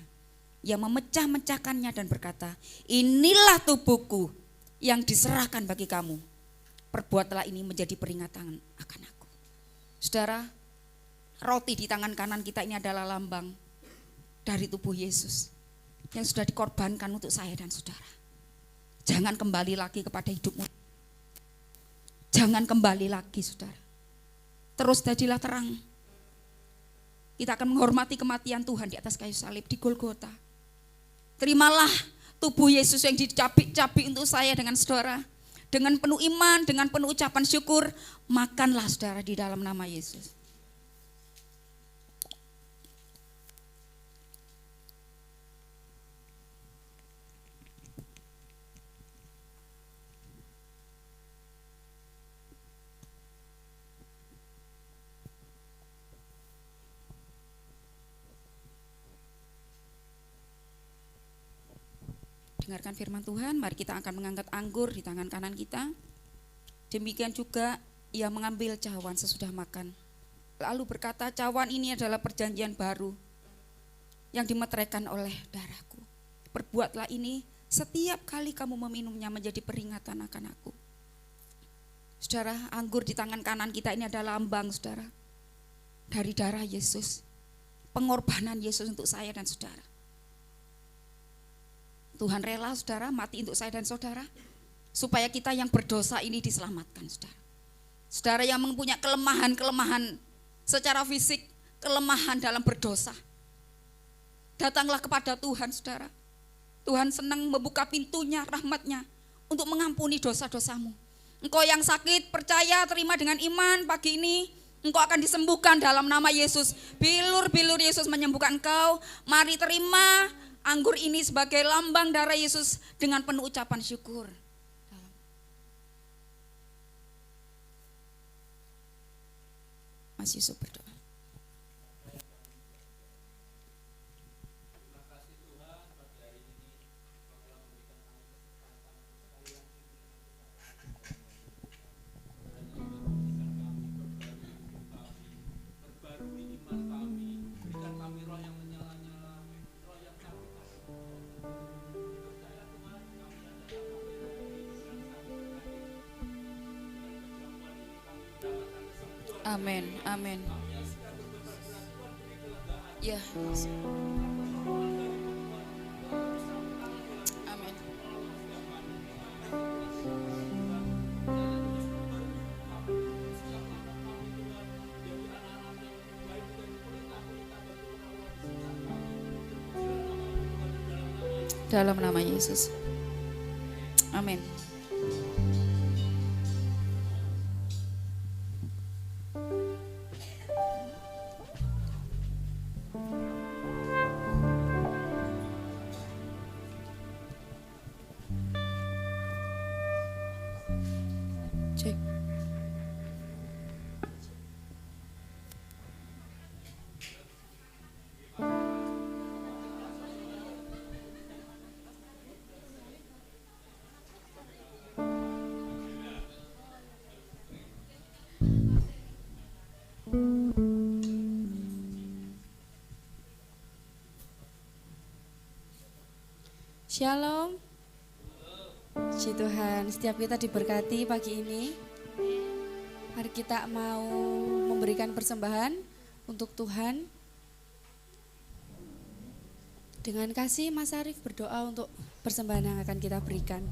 Ia memecah-mecahkannya dan berkata, inilah tubuhku yang diserahkan bagi kamu. Perbuatlah ini menjadi peringatan akan aku. Saudara, roti di tangan kanan kita ini adalah lambang dari tubuh Yesus yang sudah dikorbankan untuk saya dan saudara. Jangan kembali lagi kepada hidupmu. Jangan kembali lagi, saudara. Terus jadilah terang. Kita akan menghormati kematian Tuhan di atas kayu salib di Golgota. Terimalah tubuh Yesus yang dicabik-cabik untuk saya dengan saudara. Dengan penuh iman, dengan penuh ucapan syukur, makanlah saudara di dalam nama Yesus. Dengarkan firman Tuhan, mari kita akan mengangkat anggur di tangan kanan kita. Demikian juga ia mengambil cawan sesudah makan. Lalu berkata, cawan ini adalah perjanjian baru yang dimeteraikan oleh darahku. Perbuatlah ini setiap kali kamu meminumnya menjadi peringatan akan aku. Saudara, anggur di tangan kanan kita ini adalah lambang, saudara, dari darah Yesus. Pengorbanan Yesus untuk saya dan saudara. Tuhan rela saudara mati untuk saya dan saudara supaya kita yang berdosa ini diselamatkan, saudara. Saudara yang mempunyai kelemahan secara fisik, kelemahan dalam berdosa, datanglah kepada Tuhan, saudara. Tuhan senang membuka pintunya, rahmatnya untuk mengampuni dosa-dosamu. Engkau yang sakit, percaya, terima dengan iman pagi ini. Engkau akan disembuhkan dalam nama Yesus. Bilur-bilur Yesus menyembuhkan engkau. Mari terima anggur ini sebagai lambang darah Yesus dengan penuh ucapan syukur. Mas Yusuf berdoa. Amin, amin. Ya, amin. Dalam nama Yesus. Amin. Cek. Shalom. Puji Tuhan, setiap kita diberkati pagi ini. Mari kita mau memberikan persembahan untuk Tuhan. Dengan kasih Mas Arif berdoa untuk persembahan yang akan kita berikan.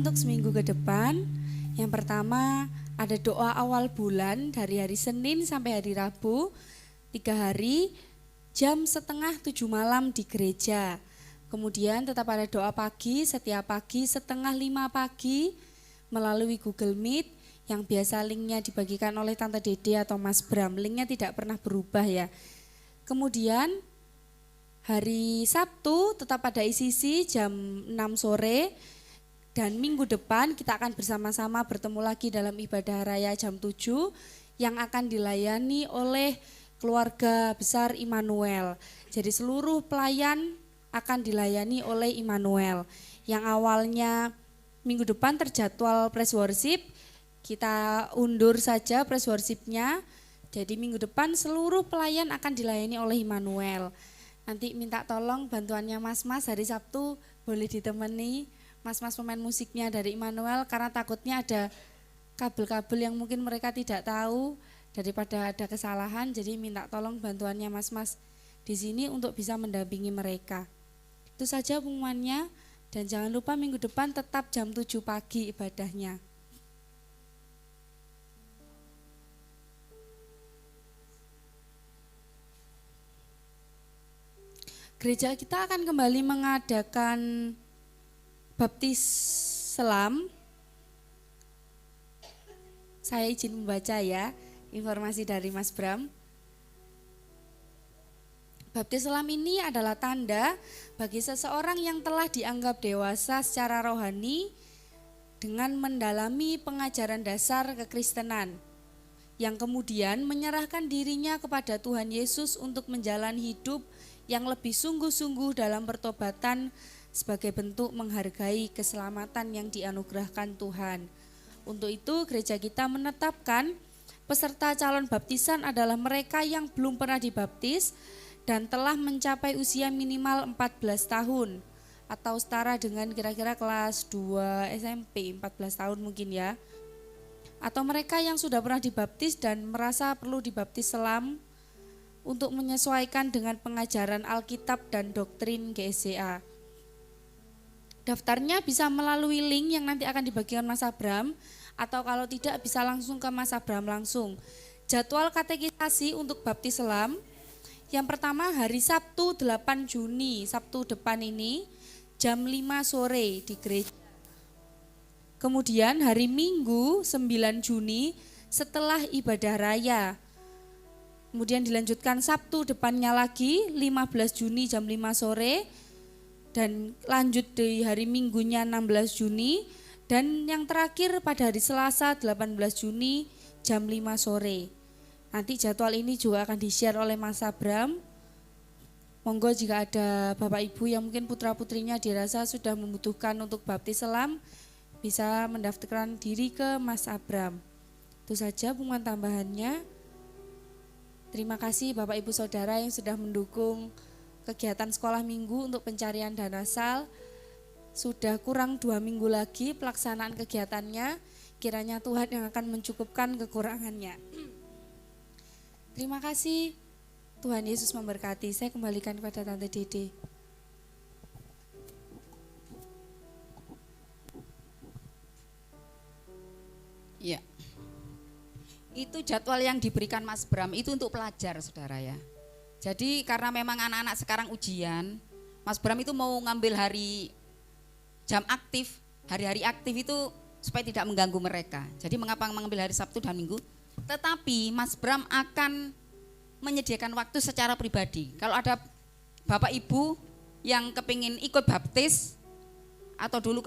untuk seminggu ke depan. Yang pertama ada doa awal bulan dari hari Senin sampai hari Rabu, 3 hari, jam 6:30 malam di gereja. Kemudian tetap ada doa pagi, setiap pagi 4:30 pagi melalui Google Meet yang biasa linknya dibagikan oleh Tante Dede atau Mas Bram. Linknya tidak pernah berubah ya. Kemudian hari Sabtu tetap ada ICC jam 6 sore. Dan minggu depan kita akan bersama-sama bertemu lagi dalam ibadah raya jam 7 yang akan dilayani oleh keluarga besar Immanuel. Jadi seluruh pelayan akan dilayani oleh Immanuel. Yang awalnya minggu depan terjadwal praise worship, kita undur saja praise worship-nya. Jadi minggu depan seluruh pelayan akan dilayani oleh Immanuel. Nanti minta tolong bantuannya mas-mas hari Sabtu boleh ditemani mas-mas pemain musiknya dari Immanuel karena takutnya ada kabel-kabel yang mungkin mereka tidak tahu daripada ada kesalahan, jadi minta tolong bantuannya mas-mas di sini untuk bisa mendampingi mereka. Itu saja pengumumannya dan jangan lupa minggu depan tetap jam 7 pagi ibadahnya. Gereja kita akan kembali mengadakan baptis selam. Saya izin membaca ya informasi dari Mas Bram. Baptis selam ini adalah tanda bagi seseorang yang telah dianggap dewasa secara rohani dengan mendalami pengajaran dasar kekristenan, yang kemudian menyerahkan dirinya kepada Tuhan Yesus untuk menjalani hidup yang lebih sungguh-sungguh dalam pertobatan sebagai bentuk menghargai keselamatan yang dianugerahkan Tuhan. Untuk itu gereja kita menetapkan peserta calon baptisan adalah mereka yang belum pernah dibaptis dan telah mencapai usia minimal 14 tahun atau setara dengan kira-kira kelas 2 SMP, 14 tahun mungkin ya. Atau mereka yang sudah pernah dibaptis dan merasa perlu dibaptis selam untuk menyesuaikan dengan pengajaran Alkitab dan doktrin GSCA. Daftarnya bisa melalui link yang nanti akan dibagikan Mas Abram, atau kalau tidak bisa langsung ke Mas Abram langsung. Jadwal katekisasi untuk baptis selam, yang pertama hari Sabtu 8 Juni, Sabtu depan ini, jam 5 sore di gereja. Kemudian hari Minggu 9 Juni setelah ibadah raya. Kemudian dilanjutkan Sabtu depannya lagi 15 Juni jam 5 sore. Dan lanjut di hari Minggunya 16 Juni dan yang terakhir pada hari Selasa 18 Juni jam 5 sore. Nanti jadwal ini juga akan di-share oleh Mas Abram. Monggo jika ada Bapak Ibu yang mungkin putra-putrinya dirasa sudah membutuhkan untuk baptis selam, bisa mendaftarkan diri ke Mas Abram. Itu saja pengumuman tambahannya. Terima kasih Bapak Ibu Saudara yang sudah mendukung kegiatan sekolah minggu untuk pencarian dana SAL. Sudah kurang 2 minggu lagi pelaksanaan kegiatannya, kiranya Tuhan yang akan mencukupkan kekurangannya. Terima kasih, Tuhan Yesus memberkati. Saya kembalikan kepada Tante Dede. Ya, itu jadwal yang diberikan Mas Bram itu untuk pelajar saudara ya. Jadi karena memang anak-anak sekarang ujian, Mas Bram itu mau ngambil hari jam aktif, hari-hari aktif itu supaya tidak mengganggu mereka. Jadi mengapa mengambil hari Sabtu dan Minggu? Tetapi Mas Bram akan menyediakan waktu secara pribadi. Kalau ada Bapak Ibu yang kepingin ikut baptis, atau dulu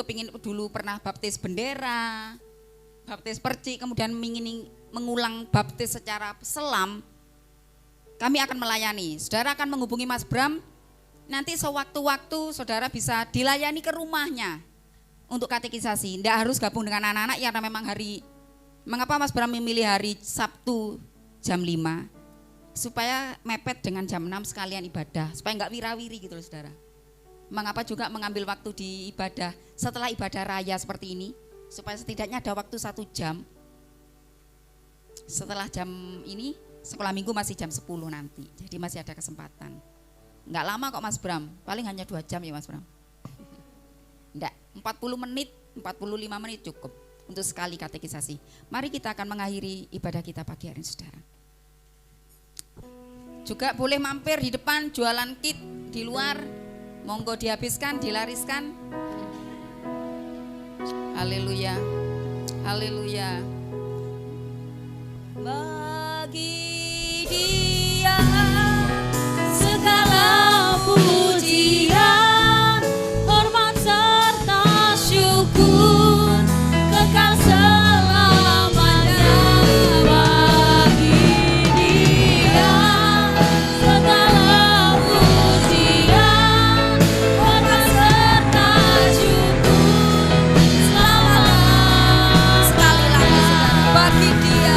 pernah baptis bendera, baptis perci, kemudian ingin mengulang baptis secara selam, kami akan melayani. Saudara akan menghubungi Mas Bram, nanti sewaktu-waktu saudara bisa dilayani ke rumahnya untuk katekisasi. Tidak harus gabung dengan anak-anak ya, karena memang mengapa Mas Bram memilih hari Sabtu jam 5? Supaya mepet dengan jam 6 sekalian ibadah, supaya enggak wirawiri gitu loh saudara. Mengapa juga mengambil waktu di ibadah setelah ibadah raya seperti ini, supaya setidaknya ada waktu 1 jam. Setelah jam ini, sekolah minggu masih jam 10 nanti, jadi masih ada kesempatan. Enggak lama kok Mas Bram, paling hanya 2 jam ya Mas Bram. Enggak, 40 menit 45 menit cukup untuk sekali katekisasi. Mari kita akan mengakhiri ibadah kita pagi hari ini, saudara. Juga boleh mampir di depan jualan kit di luar, monggo dihabiskan, dilariskan. Haleluya, haleluya. Bagi Dia segala pujian, hormat serta syukur kekal selamanya. Bagi Dia segala pujian, hormat serta syukur selama-lamanya. Sekali lagi saudara, bagi Dia.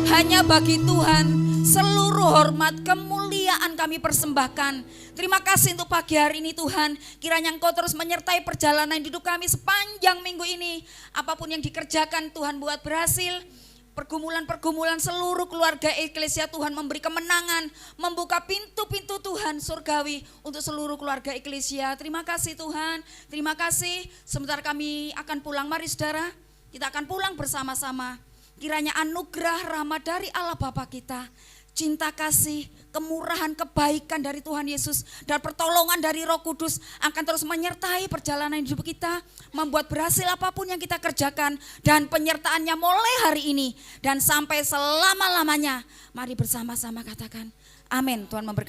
Hanya bagi Tuhan seluruh hormat kemuliaan kami persembahkan. Terima kasih untuk pagi hari ini Tuhan. Kiranya Engkau terus menyertai perjalanan hidup kami sepanjang minggu ini. Apapun yang dikerjakan Tuhan buat berhasil. Pergumulan-pergumulan seluruh keluarga Eklesia Tuhan memberi kemenangan. Membuka pintu-pintu Tuhan surgawi untuk seluruh keluarga Eklesia. Terima kasih Tuhan. Terima kasih. Sebentar kami akan pulang. Mari saudara, kita akan pulang bersama-sama. Kiranya anugerah rahmat dari Allah Bapa kita, cinta kasih, kemurahan, kebaikan dari Tuhan Yesus, dan pertolongan dari Roh Kudus akan terus menyertai perjalanan hidup kita, membuat berhasil apapun yang kita kerjakan, dan penyertaannya mulai hari ini dan sampai selama-lamanya. Mari bersama-sama katakan amin. Tuhan memberkati.